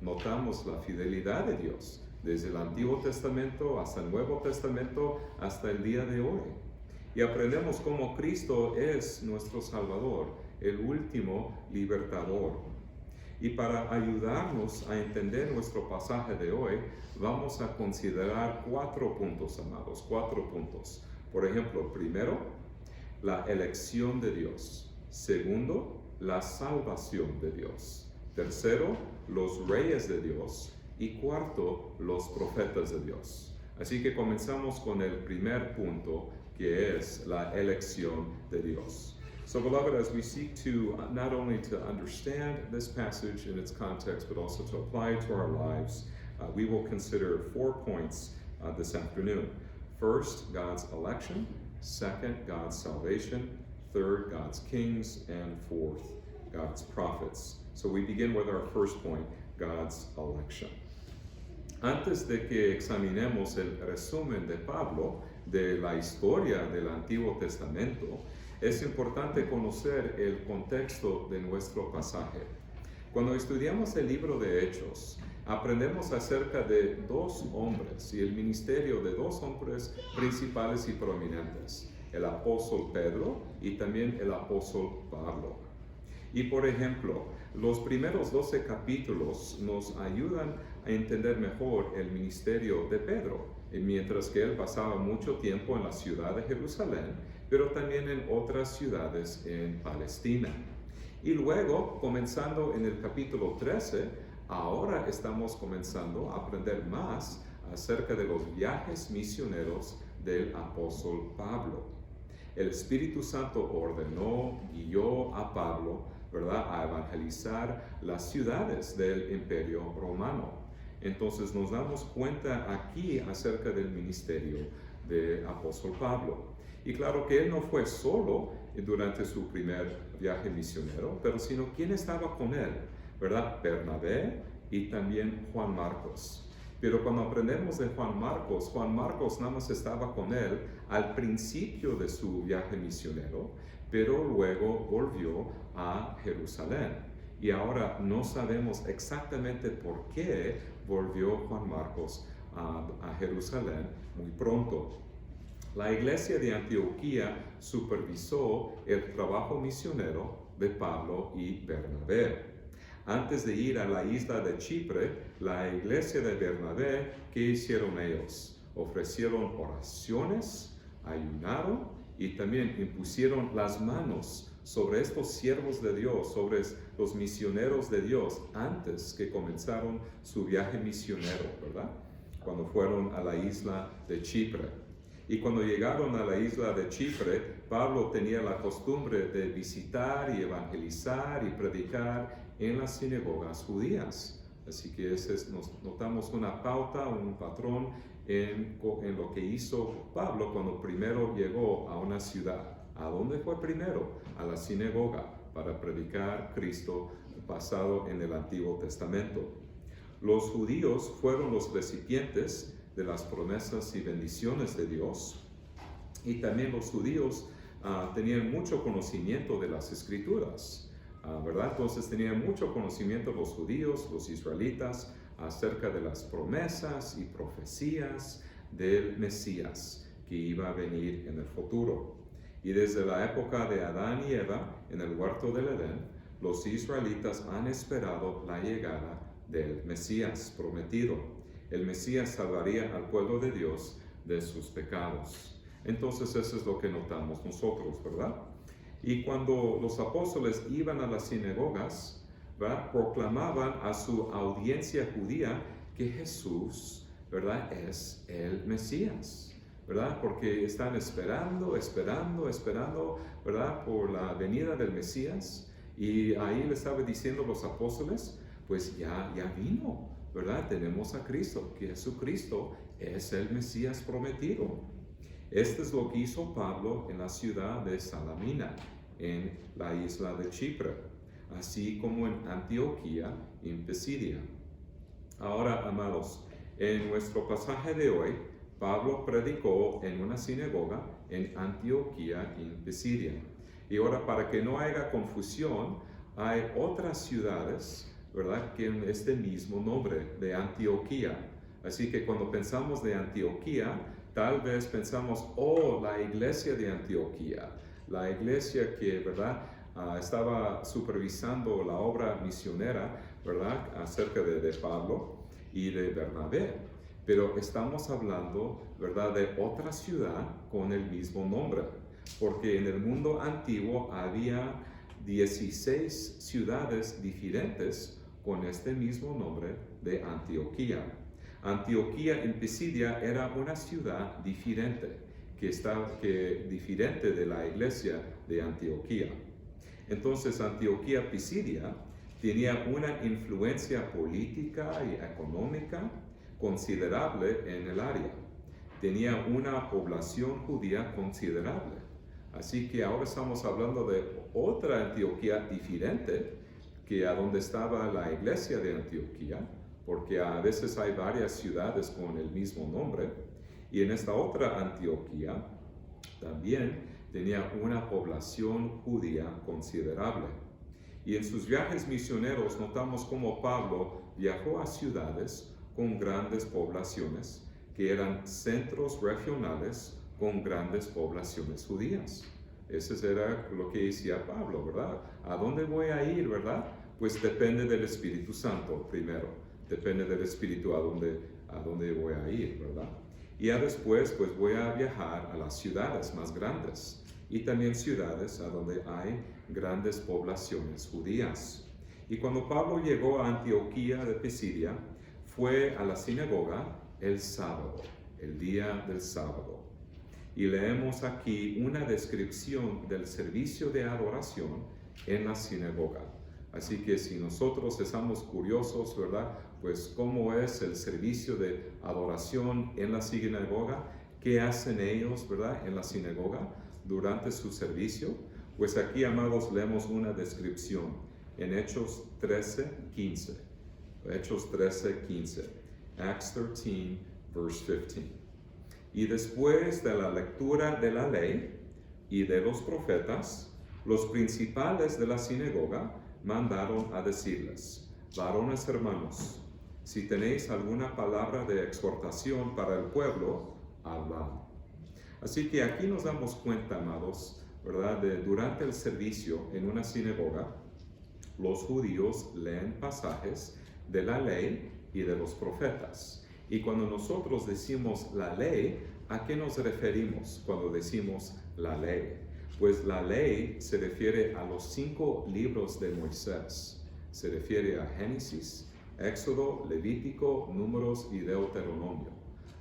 notamos la fidelidad de Dios, desde el Antiguo Testamento hasta el Nuevo Testamento, hasta el día de hoy. Y aprendemos cómo Cristo es nuestro Salvador, el último libertador. Y para ayudarnos a entender nuestro pasaje de hoy, vamos a considerar 4 puntos, amados, 4 puntos. Por ejemplo, primero, la elección de Dios. Segundo, la salvación de Dios. Tercero, los reyes de Dios. Y cuarto, los profetas de Dios. Así que comenzamos con el primer punto, que es la elección de Dios. So, beloved, as we seek to not only to understand this passage in its context, but also to apply it to our lives, we will consider 4 points this afternoon. First, God's election. Second, God's salvation. Third, God's kings. And fourth, God's prophets. So we begin with our first point, God's election. Antes de que examinemos el resumen de Pablo de la historia del Antiguo Testamento, es importante conocer el contexto de nuestro pasaje. Cuando estudiamos el libro de Hechos, aprendemos acerca de 2 hombres y el ministerio de 2 hombres principales y prominentes, el apóstol Pedro y también el apóstol Pablo. Y por ejemplo, los primeros 12 capítulos nos ayudan a entender mejor el ministerio de Pedro, mientras que él pasaba mucho tiempo en la ciudad de Jerusalén, pero también en otras ciudades en Palestina. Y luego, comenzando en el capítulo 13, ahora estamos comenzando a aprender más acerca de los viajes misioneros del apóstol Pablo. El Espíritu Santo ordenó, guió a Pablo, ¿verdad?, a evangelizar las ciudades del Imperio Romano. Entonces nos damos cuenta aquí acerca del ministerio del apóstol Pablo. Y claro que él no fue solo durante su primer viaje misionero, pero sino quién estaba con él, ¿verdad? Bernabé y también Juan Marcos. Pero cuando aprendemos de Juan Marcos nada más estaba con él al principio de su viaje misionero, pero luego volvió a Jerusalén. Y ahora no sabemos exactamente por qué volvió Juan Marcos a Jerusalén muy pronto. La iglesia de Antioquía supervisó el trabajo misionero de Pablo y Bernabé. Antes de ir a la isla de Chipre, la iglesia de Bernabé, ¿qué hicieron ellos? Ofrecieron oraciones, ayunaron y también impusieron las manos sobre estos siervos de Dios, sobre los misioneros de Dios, antes que comenzaron su viaje misionero, ¿verdad? Cuando fueron a la isla de Chipre. Y cuando llegaron a la isla de Chipre, Pablo tenía la costumbre de visitar y evangelizar y predicar en las sinagogas judías. Así que nos notamos una pauta, un patrón en lo que hizo Pablo cuando primero llegó a una ciudad. ¿A dónde fue primero? A la sinagoga para predicar Cristo basado en el Antiguo Testamento. Los judíos fueron los recipientes de las promesas y bendiciones de Dios, y también los judíos tenían mucho conocimiento de las Escrituras, ¿verdad? Entonces tenían mucho conocimiento los judíos, los israelitas, acerca de las promesas y profecías del Mesías que iba a venir en el futuro. Y desde la época de Adán y Eva en el huerto del Edén, los israelitas han esperado la llegada del Mesías prometido. El Mesías salvaría al pueblo de Dios de sus pecados. Entonces eso es lo que notamos nosotros, ¿verdad? Y cuando los apóstoles iban a las sinagogas, ¿verdad?, proclamaban a su audiencia judía que Jesús, ¿verdad?, es el Mesías, ¿verdad? Porque están esperando, ¿verdad?, por la venida del Mesías. Y ahí le estaba diciendo los apóstoles, pues ya vino, ¿verdad? Tenemos a Cristo, que Jesucristo es el Mesías prometido. Esto es lo que hizo Pablo en la ciudad de Salamina, en la isla de Chipre, así como en Antioquía, en Pisidia. Ahora, amados, en nuestro pasaje de hoy, Pablo predicó en una sinagoga en Antioquía, en Pisidia. Y ahora, para que no haya confusión, hay otras ciudades, ¿verdad?, que en este mismo nombre, de Antioquía. Así que cuando pensamos de Antioquía, tal vez pensamos, la iglesia de Antioquía, la iglesia que, ¿verdad?, estaba supervisando la obra misionera, ¿verdad?, acerca de Pablo y de Bernabé. Pero estamos hablando, ¿verdad?, de otra ciudad con el mismo nombre, porque en el mundo antiguo había 16 ciudades diferentes con este mismo nombre de Antioquía. Antioquía en Pisidia era una ciudad diferente, diferente de la iglesia de Antioquía. Entonces Antioquía Pisidia tenía una influencia política y económica considerable en el área. Tenía una población judía considerable. Así que ahora estamos hablando de otra Antioquía diferente que a donde estaba la iglesia de Antioquía, porque a veces hay varias ciudades con el mismo nombre, y en esta otra Antioquía también tenía una población judía considerable. Y en sus viajes misioneros notamos cómo Pablo viajó a ciudades con grandes poblaciones, que eran centros regionales con grandes poblaciones judías. Eso era lo que decía Pablo, ¿verdad? ¿A dónde voy a ir, verdad? Pues depende del Espíritu Santo primero. Depende del Espíritu a dónde voy a ir, ¿verdad? Y ya después, pues voy a viajar a las ciudades más grandes y también ciudades a donde hay grandes poblaciones judías. Y cuando Pablo llegó a Antioquía de Pisidia, fue a la sinagoga el sábado, el día del sábado. Y leemos aquí una descripción del servicio de adoración en la sinagoga. Así que si nosotros estamos curiosos, ¿verdad?, pues cómo es el servicio de adoración en la sinagoga, qué hacen ellos, ¿verdad?, en la sinagoga durante su servicio, pues aquí, amados, leemos una descripción en Hechos 13:15. Hechos 13:15. Acts 13, verse 15. Y después de la lectura de la ley y de los profetas, los principales de la sinagoga mandaron a decirles: varones hermanos, si tenéis alguna palabra de exhortación para el pueblo, hablad. Así que aquí nos damos cuenta, amados, ¿verdad? Durante el servicio en una sinagoga, los judíos leen pasajes de la ley y de los profetas. Y cuando nosotros decimos la ley, ¿a qué nos referimos cuando decimos la ley? Pues la ley se refiere a los 5 libros de Moisés. Se refiere a Génesis, Éxodo, Levítico, Números y Deuteronomio.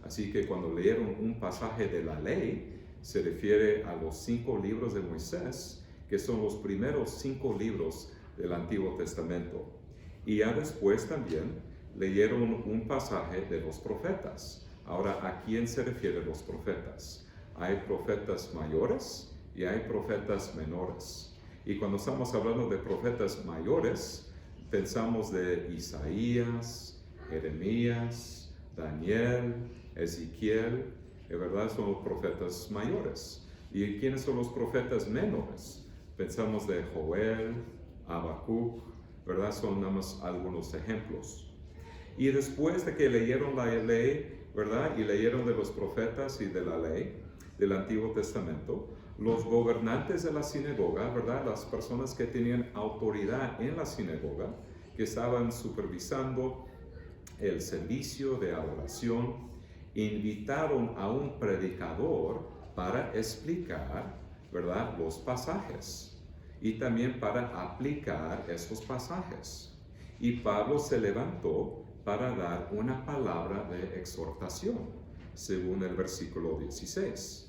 Así que cuando leyeron un pasaje de la ley, se refiere a los 5 libros de Moisés, que son los primeros 5 libros del Antiguo Testamento. Y ya después también leyeron un pasaje de los profetas. Ahora, ¿a quién se refieren los profetas? Hay profetas mayores y hay profetas menores. Y cuando estamos hablando de profetas mayores, pensamos de Isaías, Jeremías, Daniel, Ezequiel, de verdad son los profetas mayores. ¿Y quiénes son los profetas menores? Pensamos de Joel, Habacuc, ¿verdad? Son nada más algunos ejemplos. Y después de que leyeron la ley, ¿verdad? Y leyeron de los profetas y de la ley del Antiguo Testamento, los gobernantes de la sinagoga, ¿verdad? Las personas que tenían autoridad en la sinagoga, que estaban supervisando el servicio de adoración, invitaron a un predicador para explicar, ¿verdad? Los pasajes y también para aplicar esos pasajes. Y Pablo se levantó para dar una palabra de exhortación, según el versículo 16.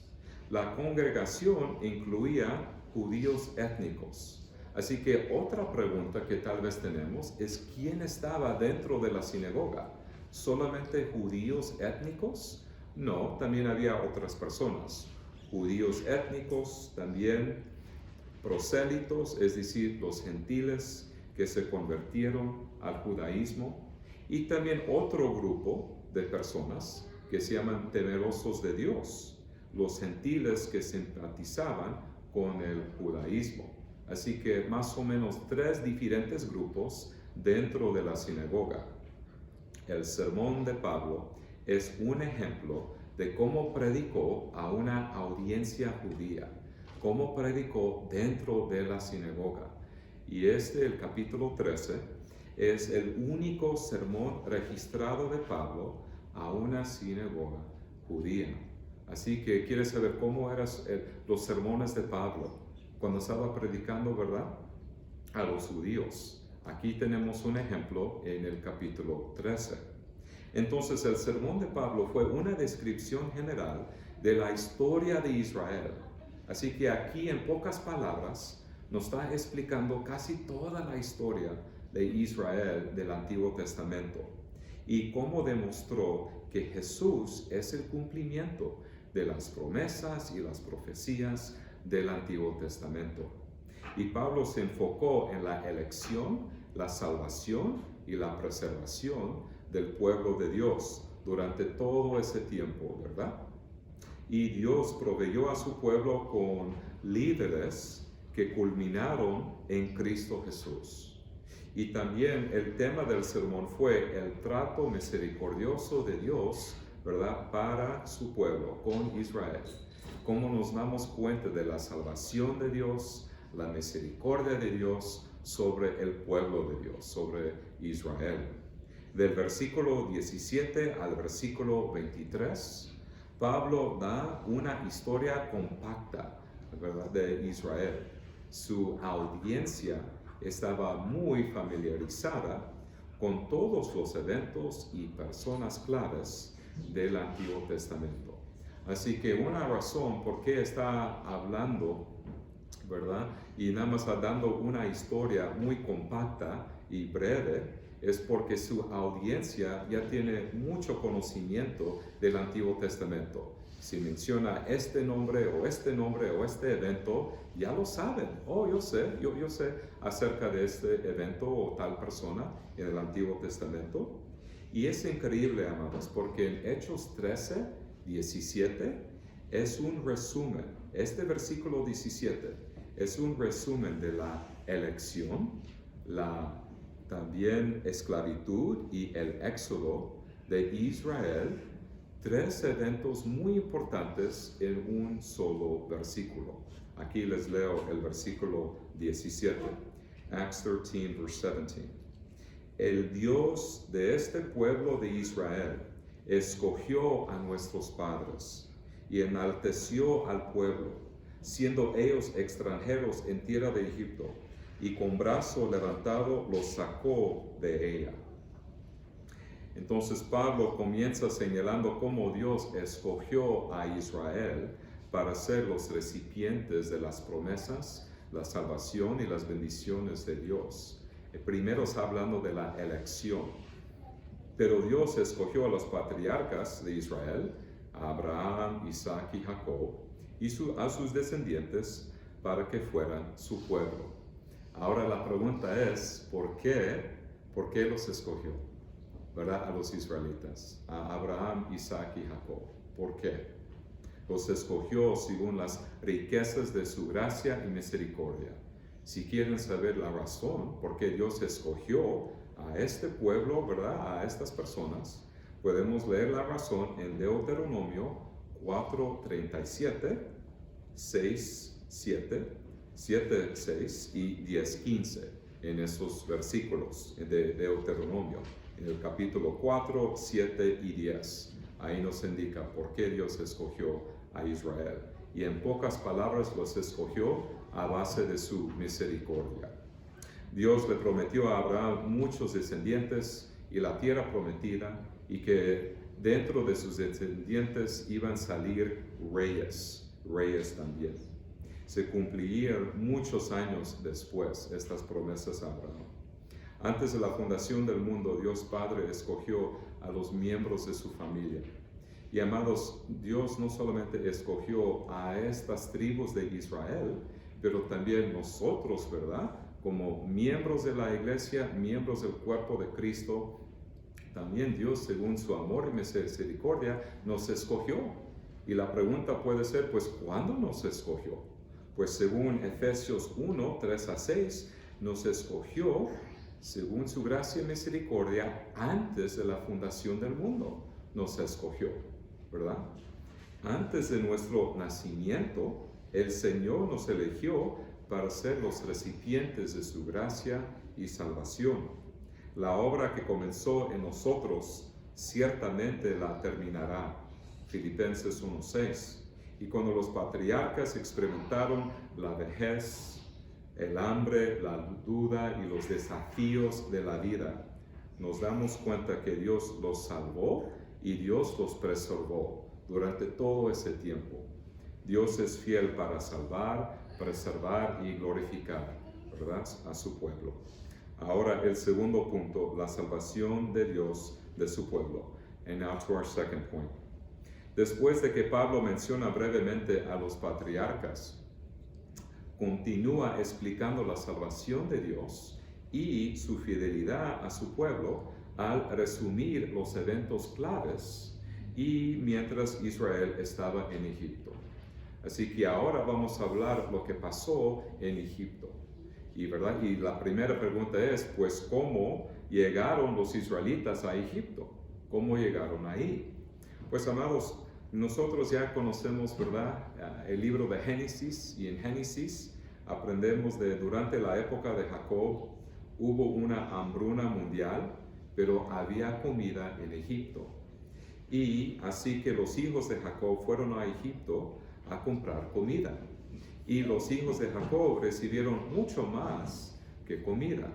La congregación incluía judíos étnicos. Así que otra pregunta que tal vez tenemos es ¿quién estaba dentro de la sinagoga? ¿Solamente judíos étnicos? No, también había otras personas. Judíos étnicos, también prosélitos, es decir, los gentiles que se convirtieron al judaísmo, y también otro grupo de personas que se llaman temerosos de Dios, los gentiles que simpatizaban con el judaísmo. Así que más o menos 3 diferentes grupos dentro de la sinagoga. El sermón de Pablo es un ejemplo de cómo predicó a una audiencia judía, cómo predicó dentro de la sinagoga. Y el capítulo 13, es el único sermón registrado de Pablo a una sinagoga judía. Así que ¿quieres saber cómo eran los sermones de Pablo cuando estaba predicando, verdad? A los judíos. Aquí tenemos un ejemplo en el capítulo 13. Entonces el sermón de Pablo fue una descripción general de la historia de Israel. Así que aquí en pocas palabras nos está explicando casi toda la historia de Israel del Antiguo Testamento y cómo demostró que Jesús es el cumplimiento de las promesas y las profecías del Antiguo Testamento. Y Pablo se enfocó en la elección, la salvación y la preservación del pueblo de Dios durante todo ese tiempo, ¿verdad? Y Dios proveyó a su pueblo con líderes que culminaron en Cristo Jesús. Y también el tema del sermón fue el trato misericordioso de Dios, ¿verdad?, para su pueblo, con Israel. Cómo nos damos cuenta de la salvación de Dios, la misericordia de Dios sobre el pueblo de Dios, sobre Israel. Del versículo 17 al versículo 23, Pablo da una historia compacta, ¿verdad?, de Israel. Su audiencia estaba muy familiarizada con todos los eventos y personas claves del Antiguo Testamento. Así que una razón por qué está hablando, ¿verdad?, y nada más dando una historia muy compacta y breve, es porque su audiencia ya tiene mucho conocimiento del Antiguo Testamento. Si menciona este nombre o este evento, ya lo saben. Oh, yo sé acerca de este evento o tal persona en el Antiguo Testamento. Y es increíble, amados, porque en Hechos 13, 17 es un resumen. Este versículo 17 es un resumen de la elección, la también esclavitud y el éxodo de Israel tres eventos muy importantes en un solo versículo. Aquí les leo el versículo 17, Acts 13, verse 17. El Dios de este pueblo de Israel escogió a nuestros padres y enalteció al pueblo, siendo ellos extranjeros en tierra de Egipto, y con brazo levantado los sacó de ella. Entonces Pablo comienza señalando cómo Dios escogió a Israel para ser los recipientes de las promesas, la salvación y las bendiciones de Dios. Primero está hablando de la elección. Pero Dios escogió a los patriarcas de Israel, a Abraham, Isaac y Jacob, y a sus descendientes para que fueran su pueblo. Ahora la pregunta es, ¿por qué los escogió? ¿Verdad? A los israelitas, a Abraham, Isaac y Jacob. ¿Por qué? Los escogió según las riquezas de su gracia y misericordia. Si quieren saber la razón por qué Dios escogió a este pueblo, ¿verdad? A estas personas, podemos leer la razón en Deuteronomio 4:37, 6:7, 7:6 y 10:15, en esos versículos de Deuteronomio. En el capítulo 4, 7 y 10. Ahí nos indica por qué Dios escogió a Israel. Y en pocas palabras los escogió a base de su misericordia. Dios le prometió a Abraham muchos descendientes y la tierra prometida, y que dentro de sus descendientes iban a salir reyes también. Se cumplirían muchos años después estas promesas a Abraham. Antes de la fundación del mundo, Dios Padre escogió a los miembros de su familia. Y amados, Dios no solamente escogió a estas tribus de Israel, pero también nosotros, ¿verdad? Como miembros de la iglesia, miembros del cuerpo de Cristo, también Dios, según su amor y misericordia, nos escogió. Y la pregunta puede ser, pues, ¿cuándo nos escogió? Pues según Efesios 1, 3 a 6, nos escogió según su gracia y misericordia antes de la fundación del mundo. Nos escogió, ¿verdad? Antes de nuestro nacimiento, el Señor nos eligió para ser los recipientes de su gracia y salvación. La obra que comenzó en nosotros ciertamente la terminará. Filipenses 1:6. Y cuando los patriarcas experimentaron la vejez, el hambre, la duda y los desafíos de la vida, nos damos cuenta que Dios los salvó y Dios los preservó durante todo ese tiempo. Dios es fiel para salvar, preservar y glorificar, ¿verdad?, a su pueblo. Ahora el segundo punto, la salvación de Dios de su pueblo. And now to our second point. Después de que Pablo menciona brevemente a los patriarcas, continúa explicando la salvación de Dios y su fidelidad a su pueblo al resumir los eventos claves y mientras Israel estaba en Egipto. Así que ahora vamos a hablar lo que pasó en Egipto. Y la primera pregunta es, pues, ¿cómo llegaron los israelitas a Egipto? ¿Cómo llegaron ahí? Pues, amados, nosotros ya conocemos, ¿verdad?, el libro de Génesis, y en Génesis aprendemos de durante la época de Jacob hubo una hambruna mundial, pero había comida en Egipto. Y así que los hijos de Jacob fueron a Egipto a comprar comida. Y los hijos de Jacob recibieron mucho más que comida.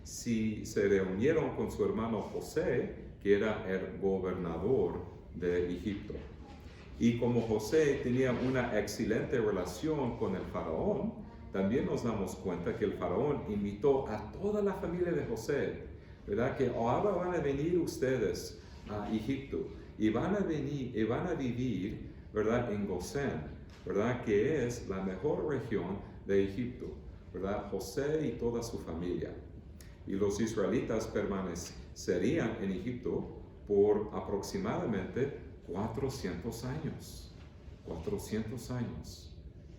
Si se reunieron con su hermano José, que era el gobernador de Egipto. Y como José tenía una excelente relación con el faraón, también nos damos cuenta que el faraón invitó a toda la familia de José, ¿verdad?, que ahora van a venir ustedes a Egipto y van a vivir, ¿verdad?, en Gosén, ¿verdad?, que es la mejor región de Egipto, ¿verdad?, José y toda su familia. Y los israelitas permanecerían en Egipto por aproximadamente 400 años. 400 años.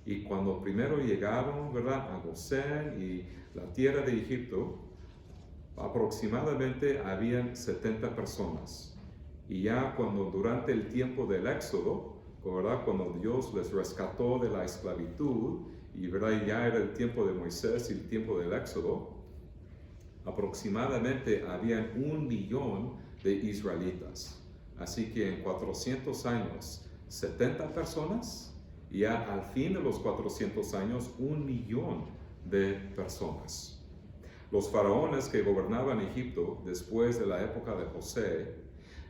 Y cuando primero llegaron, ¿verdad?, a Gosén y la tierra de Egipto, aproximadamente habían 70 personas. Y ya durante el tiempo del Éxodo, ¿verdad? Cuando Dios les rescató de la esclavitud, y ¿verdad? Ya era el tiempo de Moisés y el tiempo del Éxodo, aproximadamente habían 1 millón de israelitas. Así que en 400 años, 70 personas, y ya al fin de los 400 años, 1 millón de personas. Los faraones que gobernaban Egipto después de la época de José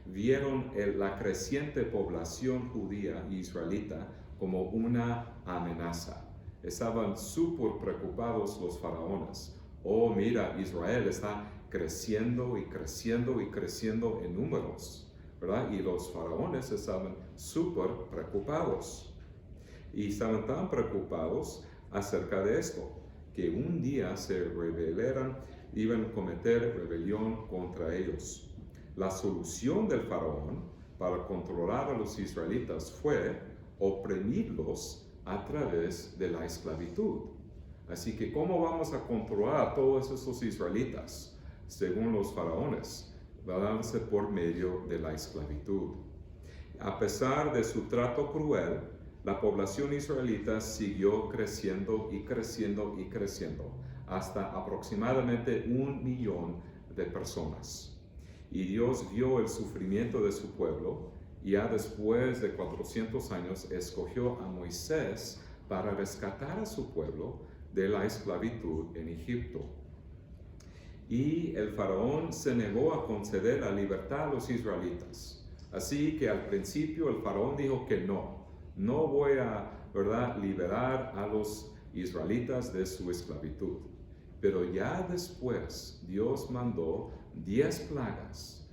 vieron la creciente población judía y israelita como una amenaza. Estaban súper preocupados los faraones. Oh, mira, Israel está creciendo y creciendo y creciendo en números, ¿verdad? Y los faraones estaban súper preocupados. Y estaban tan preocupados acerca de esto, que un día se rebelaran, iban a cometer rebelión contra ellos. La solución del faraón para controlar a los israelitas fue oprimirlos a través de la esclavitud. Así que, ¿cómo vamos a controlar a todos esos israelitas? Según los faraones, dándose por medio de la esclavitud. A pesar de su trato cruel, la población israelita siguió creciendo y creciendo y creciendo, hasta aproximadamente 1 millón de personas. Y Dios vio el sufrimiento de su pueblo, y ya después de 400 años escogió a Moisés para rescatar a su pueblo de la esclavitud en Egipto. Y el faraón se negó a conceder la libertad a los israelitas. Así que al principio el faraón dijo que no voy a, ¿verdad?, liberar a los israelitas de su esclavitud. Pero ya después Dios mandó 10 plagas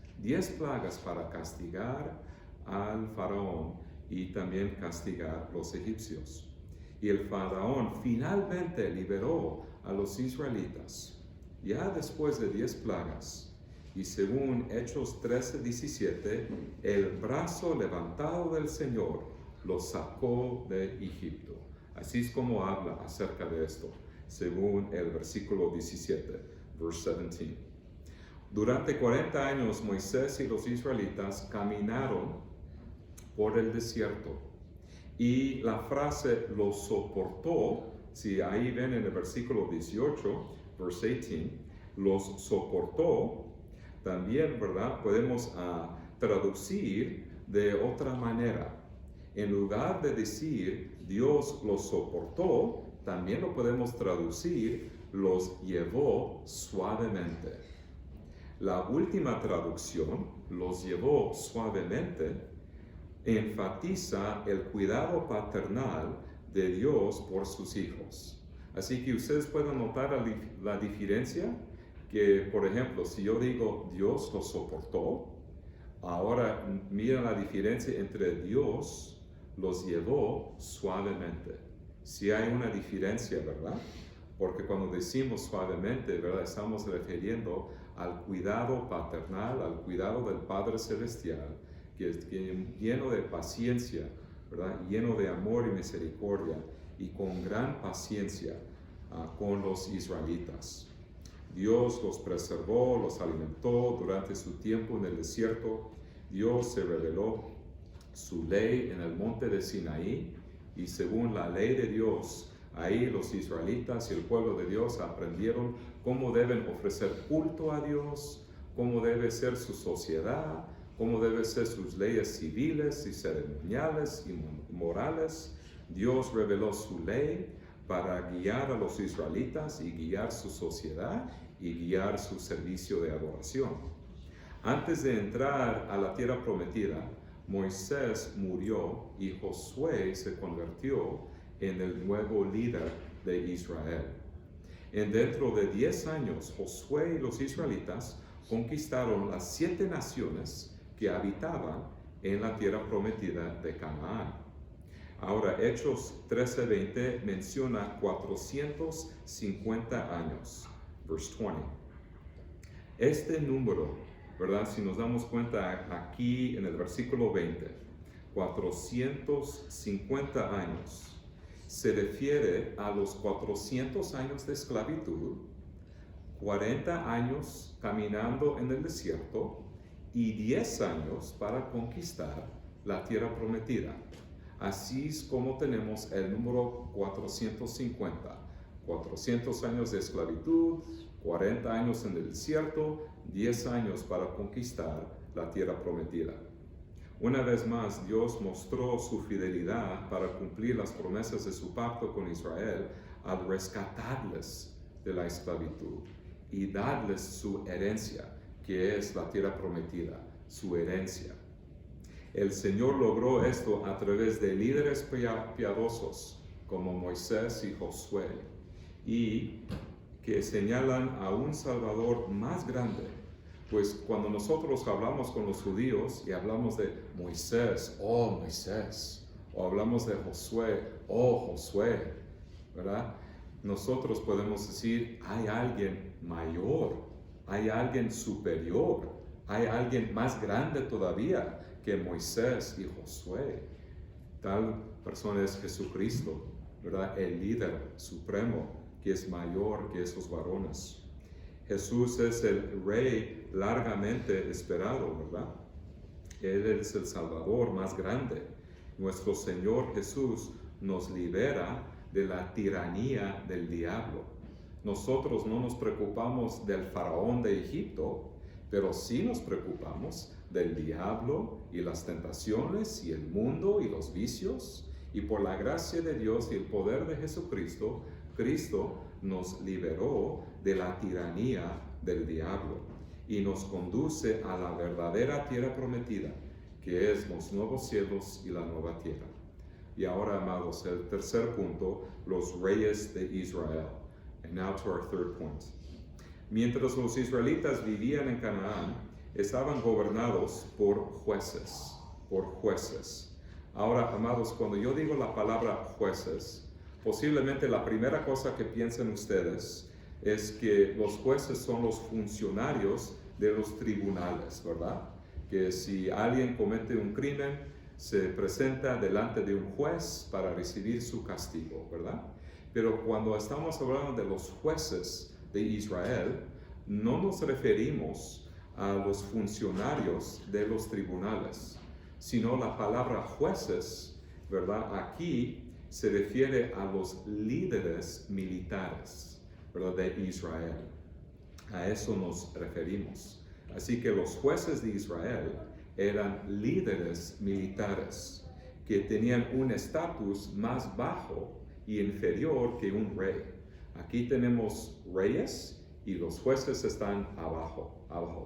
para castigar al faraón y también castigar a los egipcios. Y el faraón finalmente liberó a los israelitas, ya después de 10 plagas. Y según Hechos 13:17, el brazo levantado del Señor los sacó de Egipto. Así es como habla acerca de esto, según el versículo 17, verse 17. Durante 40 años Moisés y los israelitas caminaron por el desierto. Y la frase "lo soportó", si ahí ven en el versículo 18, verse 18, los soportó, también, ¿verdad?, podemos traducir de otra manera. En lugar de decir Dios los soportó, también lo podemos traducir los llevó suavemente. La última traducción, los llevó suavemente, enfatiza el cuidado paternal de Dios por sus hijos. Así que ustedes pueden notar la diferencia, que por ejemplo, si yo digo Dios los soportó, ahora mira la diferencia entre Dios los llevó suavemente. Si hay una diferencia, ¿verdad? Porque cuando decimos suavemente, ¿verdad?, estamos refiriendo al cuidado paternal, al cuidado del Padre Celestial, que es lleno de paciencia, ¿verdad?, lleno de amor y misericordia, y con gran paciencia con los israelitas. Dios los preservó, los alimentó durante su tiempo en el desierto. Dios se reveló su ley en el monte de Sinaí, y según la ley de Dios, ahí los israelitas y el pueblo de Dios aprendieron cómo deben ofrecer culto a Dios, cómo debe ser su sociedad, cómo deben ser sus leyes civiles y ceremoniales y morales. Dios reveló su ley para guiar a los israelitas y guiar su sociedad y guiar su servicio de adoración. Antes de entrar a la tierra prometida, Moisés murió y Josué se convirtió en el nuevo líder de Israel. Dentro de 10 años, Josué y los israelitas conquistaron las 7 naciones que habitaban en la tierra prometida de Canaán. Ahora, Hechos 13:20 menciona 450 años, verse 20. Este número, ¿verdad?, si nos damos cuenta aquí en el versículo 20, 450 años, se refiere a los 400 años de esclavitud, 40 años caminando en el desierto y 10 años para conquistar la tierra prometida. Así es como tenemos el número 450. 400 años de esclavitud, 40 años en el desierto, 10 años para conquistar la tierra prometida. Una vez más, Dios mostró su fidelidad para cumplir las promesas de su pacto con Israel al rescatarles de la esclavitud y darles su herencia, que es la tierra prometida, su herencia. El Señor logró esto a través de líderes piadosos como Moisés y Josué, y que señalan a un Salvador más grande. Pues cuando nosotros hablamos con los judíos y hablamos de Moisés, oh Moisés, o hablamos de Josué, oh Josué, ¿verdad? Nosotros podemos decir, hay alguien mayor, hay alguien superior, hay alguien más grande todavía que Moisés y Josué. Tal persona es Jesucristo, ¿verdad? El líder supremo, que es mayor que esos varones. Jesús es el Rey largamente esperado, ¿verdad? Él es el Salvador más grande. Nuestro Señor Jesús nos libera de la tiranía del diablo. Nosotros no nos preocupamos del faraón de Egipto, pero sí nos preocupamos del diablo y las tentaciones y el mundo y los vicios. Y por la gracia de Dios y el poder de Jesucristo, Cristo nos liberó de la tiranía del diablo y nos conduce a la verdadera tierra prometida, que es los nuevos cielos y la nueva tierra. Y ahora, amados, el tercer punto, los reyes de Israel. And now to our third point. Mientras los israelitas vivían en Canaán, estaban gobernados por jueces, Ahora, amados, cuando yo digo la palabra jueces, posiblemente la primera cosa que piensen ustedes es que los jueces son los funcionarios de los tribunales, ¿verdad? Que si alguien comete un crimen, se presenta delante de un juez para recibir su castigo, ¿verdad? Pero cuando estamos hablando de los jueces de Israel, no nos referimos a los funcionarios de los tribunales, sino la palabra jueces, ¿verdad? Aquí se refiere a los líderes militares, ¿verdad? De Israel. A eso nos referimos. Así que los jueces de Israel eran líderes militares que tenían un estatus más bajo y inferior que un rey. Aquí tenemos reyes y los jueces están abajo.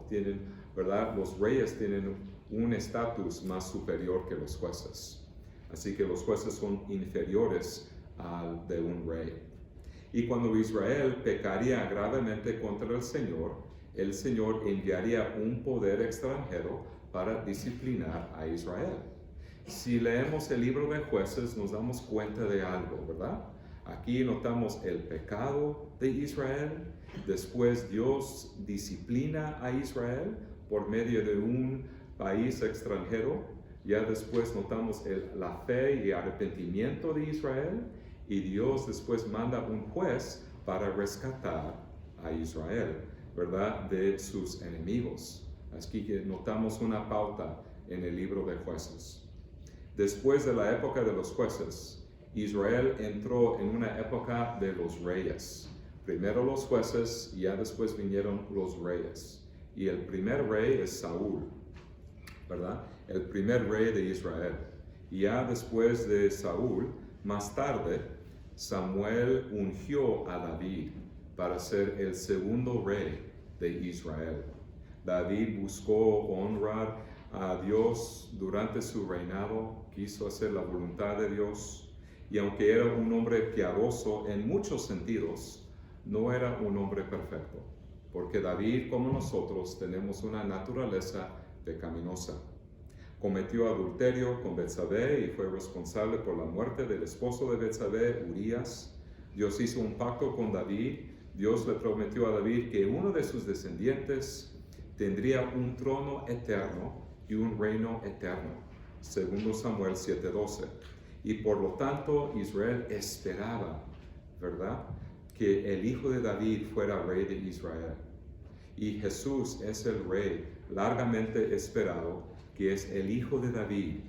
Tienen, ¿verdad? Los reyes tienen un estatus más superior que los jueces. Así que los jueces son inferiores al de un rey. Y cuando Israel pecaría gravemente contra el Señor enviaría un poder extranjero para disciplinar a Israel. Si leemos el libro de Jueces, nos damos cuenta de algo, ¿verdad? Aquí notamos el pecado de Israel. Después Dios disciplina a Israel por medio de un país extranjero. Ya después notamos la fe y arrepentimiento de Israel. Y Dios después manda un juez para rescatar a Israel, ¿verdad? De sus enemigos. Aquí que notamos una pauta en el libro de Jueces. Después de la época de los jueces, Israel entró en una época de los reyes. Primero los jueces y ya después vinieron los reyes. Y el primer rey es Saúl, ¿verdad? El primer rey de Israel. Y ya después de Saúl, más tarde, Samuel ungió a David para ser el segundo rey de Israel. David buscó honrar a Dios durante su reinado, quiso hacer la voluntad de Dios, y aunque era un hombre piadoso en muchos sentidos, no era un hombre perfecto, porque David, como nosotros, tenemos una naturaleza pecaminosa. Cometió adulterio con Betsabé y fue responsable por la muerte del esposo de Betsabé, Urías. Dios hizo un pacto con David. Dios le prometió a David que uno de sus descendientes tendría un trono eterno y un reino eterno, segundo Samuel 7:12. Y por lo tanto Israel esperaba, ¿verdad?, que el hijo de David fuera rey de Israel. Y Jesús es el Rey largamente esperado, que es el Hijo de David.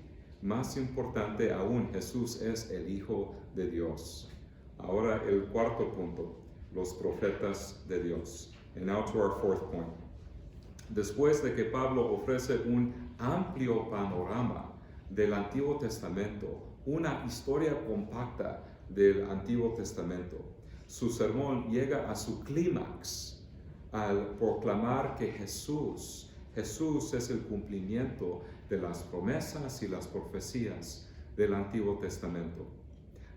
Más importante aún, Jesús es el Hijo de Dios. Ahora el cuarto punto, los profetas de Dios. And now to our fourth point. Después de que Pablo ofrece un amplio panorama del Antiguo Testamento, una historia compacta del Antiguo Testamento, su sermón llega a su clímax al proclamar que Jesús es el cumplimiento de las promesas y las profecías del Antiguo Testamento.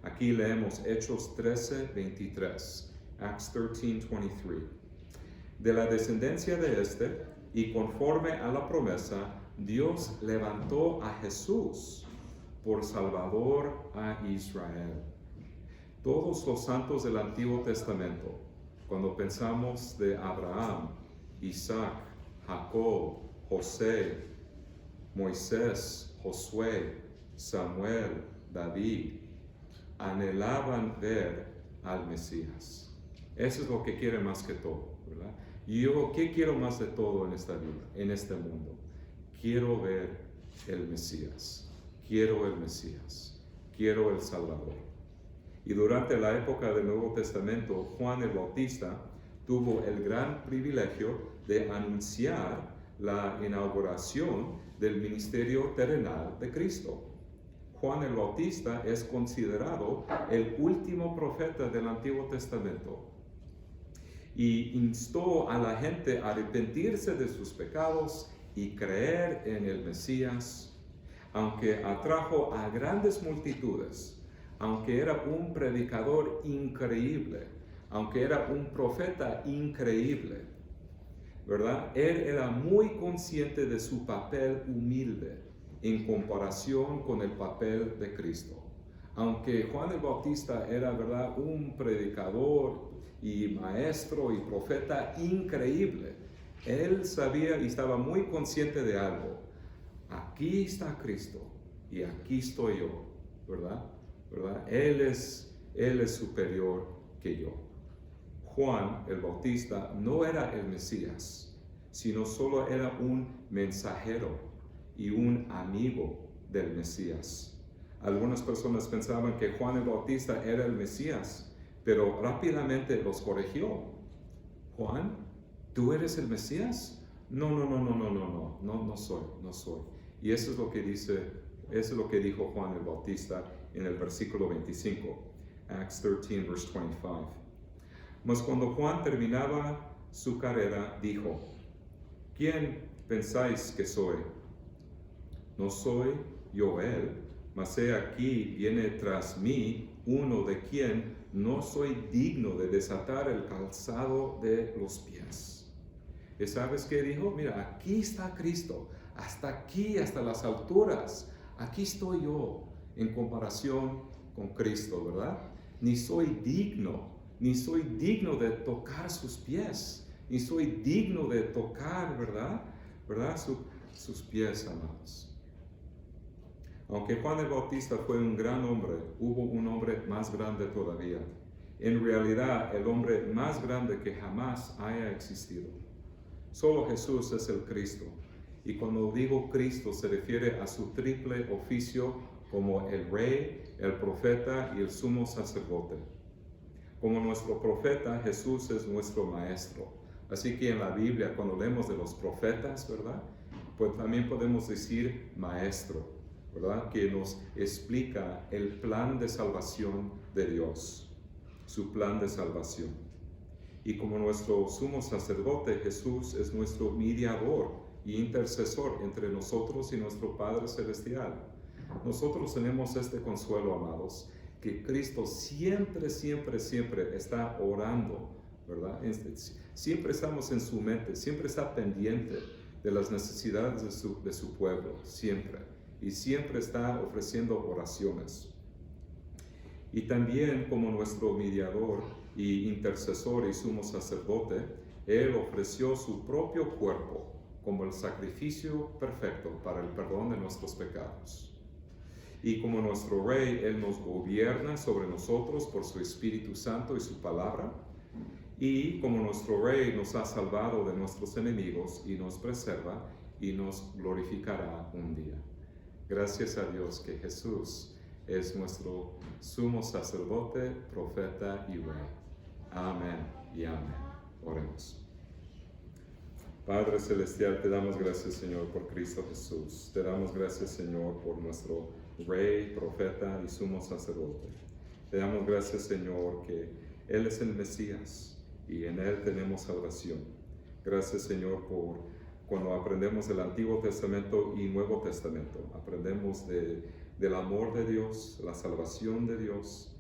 Aquí leemos Hechos 13:23, Acts 13:23. De la descendencia de este, y conforme a la promesa, Dios levantó a Jesús por Salvador a Israel. Todos los santos del Antiguo Testamento, cuando pensamos de Abraham, Isaac, Jacob, José, Moisés, Josué, Samuel, David, anhelaban ver al Mesías. Eso es lo que quiere más que todo, ¿verdad? Y yo, ¿qué quiero más de todo en esta vida, en este mundo? Quiero ver el Mesías. Quiero el Mesías. Quiero el Salvador. Y durante la época del Nuevo Testamento, Juan el Bautista tuvo el gran privilegio de anunciar la inauguración del ministerio terrenal de Cristo. Juan el Bautista es considerado el último profeta del Antiguo Testamento y instó a la gente a arrepentirse de sus pecados y creer en el Mesías, aunque atrajo a grandes multitudes, aunque era un predicador increíble, aunque era un profeta increíble, ¿verdad? Él era muy consciente de su papel humilde en comparación con el papel de Cristo. Aunque Juan el Bautista era, ¿verdad?, un predicador y maestro y profeta increíble, él sabía y estaba muy consciente de algo. Aquí está Cristo y aquí estoy yo, ¿verdad? Él es superior que yo. Juan el Bautista no era el Mesías, sino solo era un mensajero y un amigo del Mesías. Algunas personas pensaban que Juan el Bautista era el Mesías, pero rápidamente los corrigió. Juan, ¿tú eres el Mesías? No soy. Y eso es lo que dijo Juan el Bautista en el versículo 25, Acts 13, verse 25. Mas cuando Juan terminaba su carrera, dijo, ¿quién pensáis que soy? No soy yo él, mas he aquí viene tras mí uno de quien no soy digno de desatar el calzado de los pies. ¿Y sabes qué dijo? Mira, aquí está Cristo, hasta aquí, hasta las alturas, aquí estoy yo en comparación con Cristo, ¿verdad? Ni soy digno de tocar sus pies, ni soy digno de tocar, ¿verdad? Sus pies, amados. Aunque Juan el Bautista fue un gran hombre, hubo un hombre más grande todavía. En realidad, el hombre más grande que jamás haya existido. Solo Jesús es el Cristo. Y cuando digo Cristo, se refiere a su triple oficio como el Rey, el Profeta y el Sumo Sacerdote. Como nuestro Profeta, Jesús es nuestro Maestro. Así que en la Biblia, cuando leemos de los profetas, ¿verdad?, pues también podemos decir Maestro, ¿verdad?, que nos explica el plan de salvación de Dios, su plan de salvación. Y como nuestro sumo sacerdote, Jesús es nuestro mediador y intercesor entre nosotros y nuestro Padre Celestial. Nosotros tenemos este consuelo, amados, que Cristo siempre está orando, ¿verdad? Siempre estamos en su mente, siempre está pendiente de las necesidades de su pueblo, siempre. Y siempre está ofreciendo oraciones. Y también como nuestro mediador y intercesor y sumo sacerdote, Él ofreció su propio cuerpo como el sacrificio perfecto para el perdón de nuestros pecados. Y como nuestro Rey, Él nos gobierna sobre nosotros por su Espíritu Santo y su palabra. Y como nuestro Rey nos ha salvado de nuestros enemigos y nos preserva y nos glorificará un día. Gracias a Dios que Jesús es nuestro sumo sacerdote, profeta y Rey. Amén y amén. Oremos. Padre Celestial, te damos gracias, Señor, por Cristo Jesús. Te damos gracias, Señor, por nuestro Rey, profeta y sumo sacerdote. Te damos gracias, Señor, que Él es el Mesías y en Él tenemos salvación. Gracias, Señor, por cuando aprendemos del Antiguo Testamento y Nuevo Testamento. Aprendemos del amor de Dios, la salvación de Dios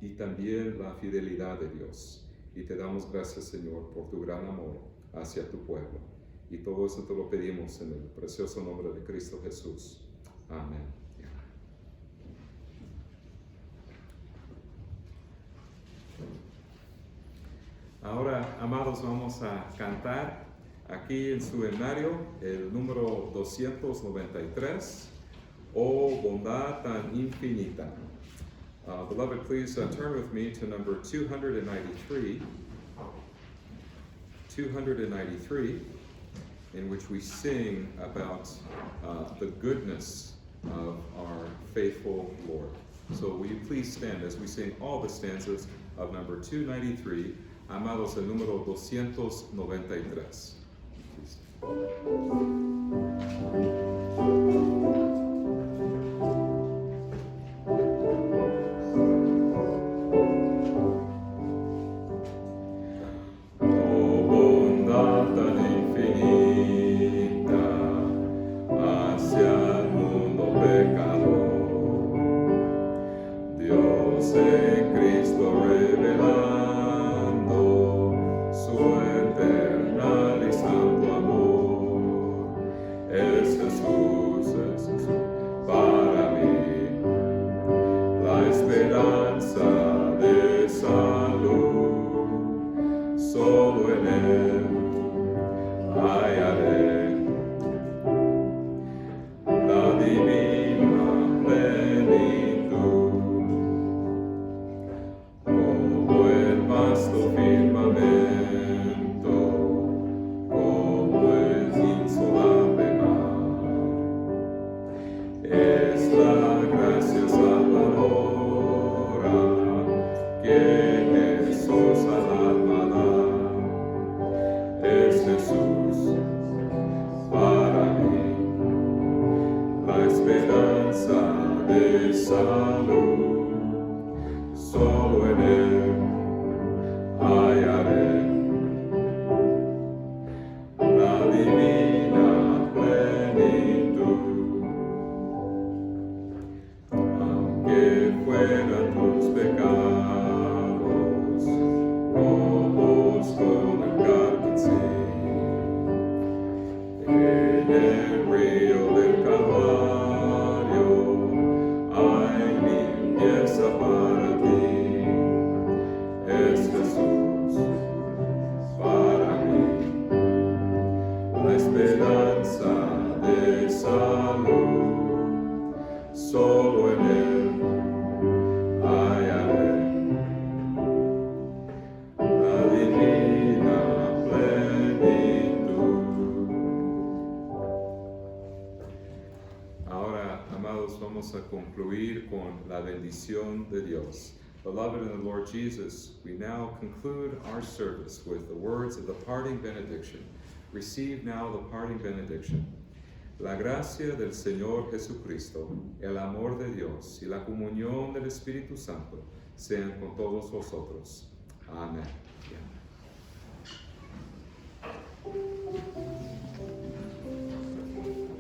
y también la fidelidad de Dios. Y te damos gracias, Señor, por tu gran amor hacia tu pueblo. Y todo eso te lo pedimos en el precioso nombre de Cristo Jesús. Amén. Ahora, amados, vamos a cantar aquí en su himnario el número 293, Oh bondad tan infinita. Beloved, please turn with me to number 293, in which we sing about the goodness of our faithful Lord. So will you please stand as we sing all the stanzas of number 293, amados, el número 293. Concluir con la bendición de Dios. Beloved in the Lord Jesus, we now conclude our service with the words of the parting benediction. Receive now the parting benediction. La gracia del Señor Jesucristo, el amor de Dios y la comunión del Espíritu Santo sean con todos vosotros. Amén.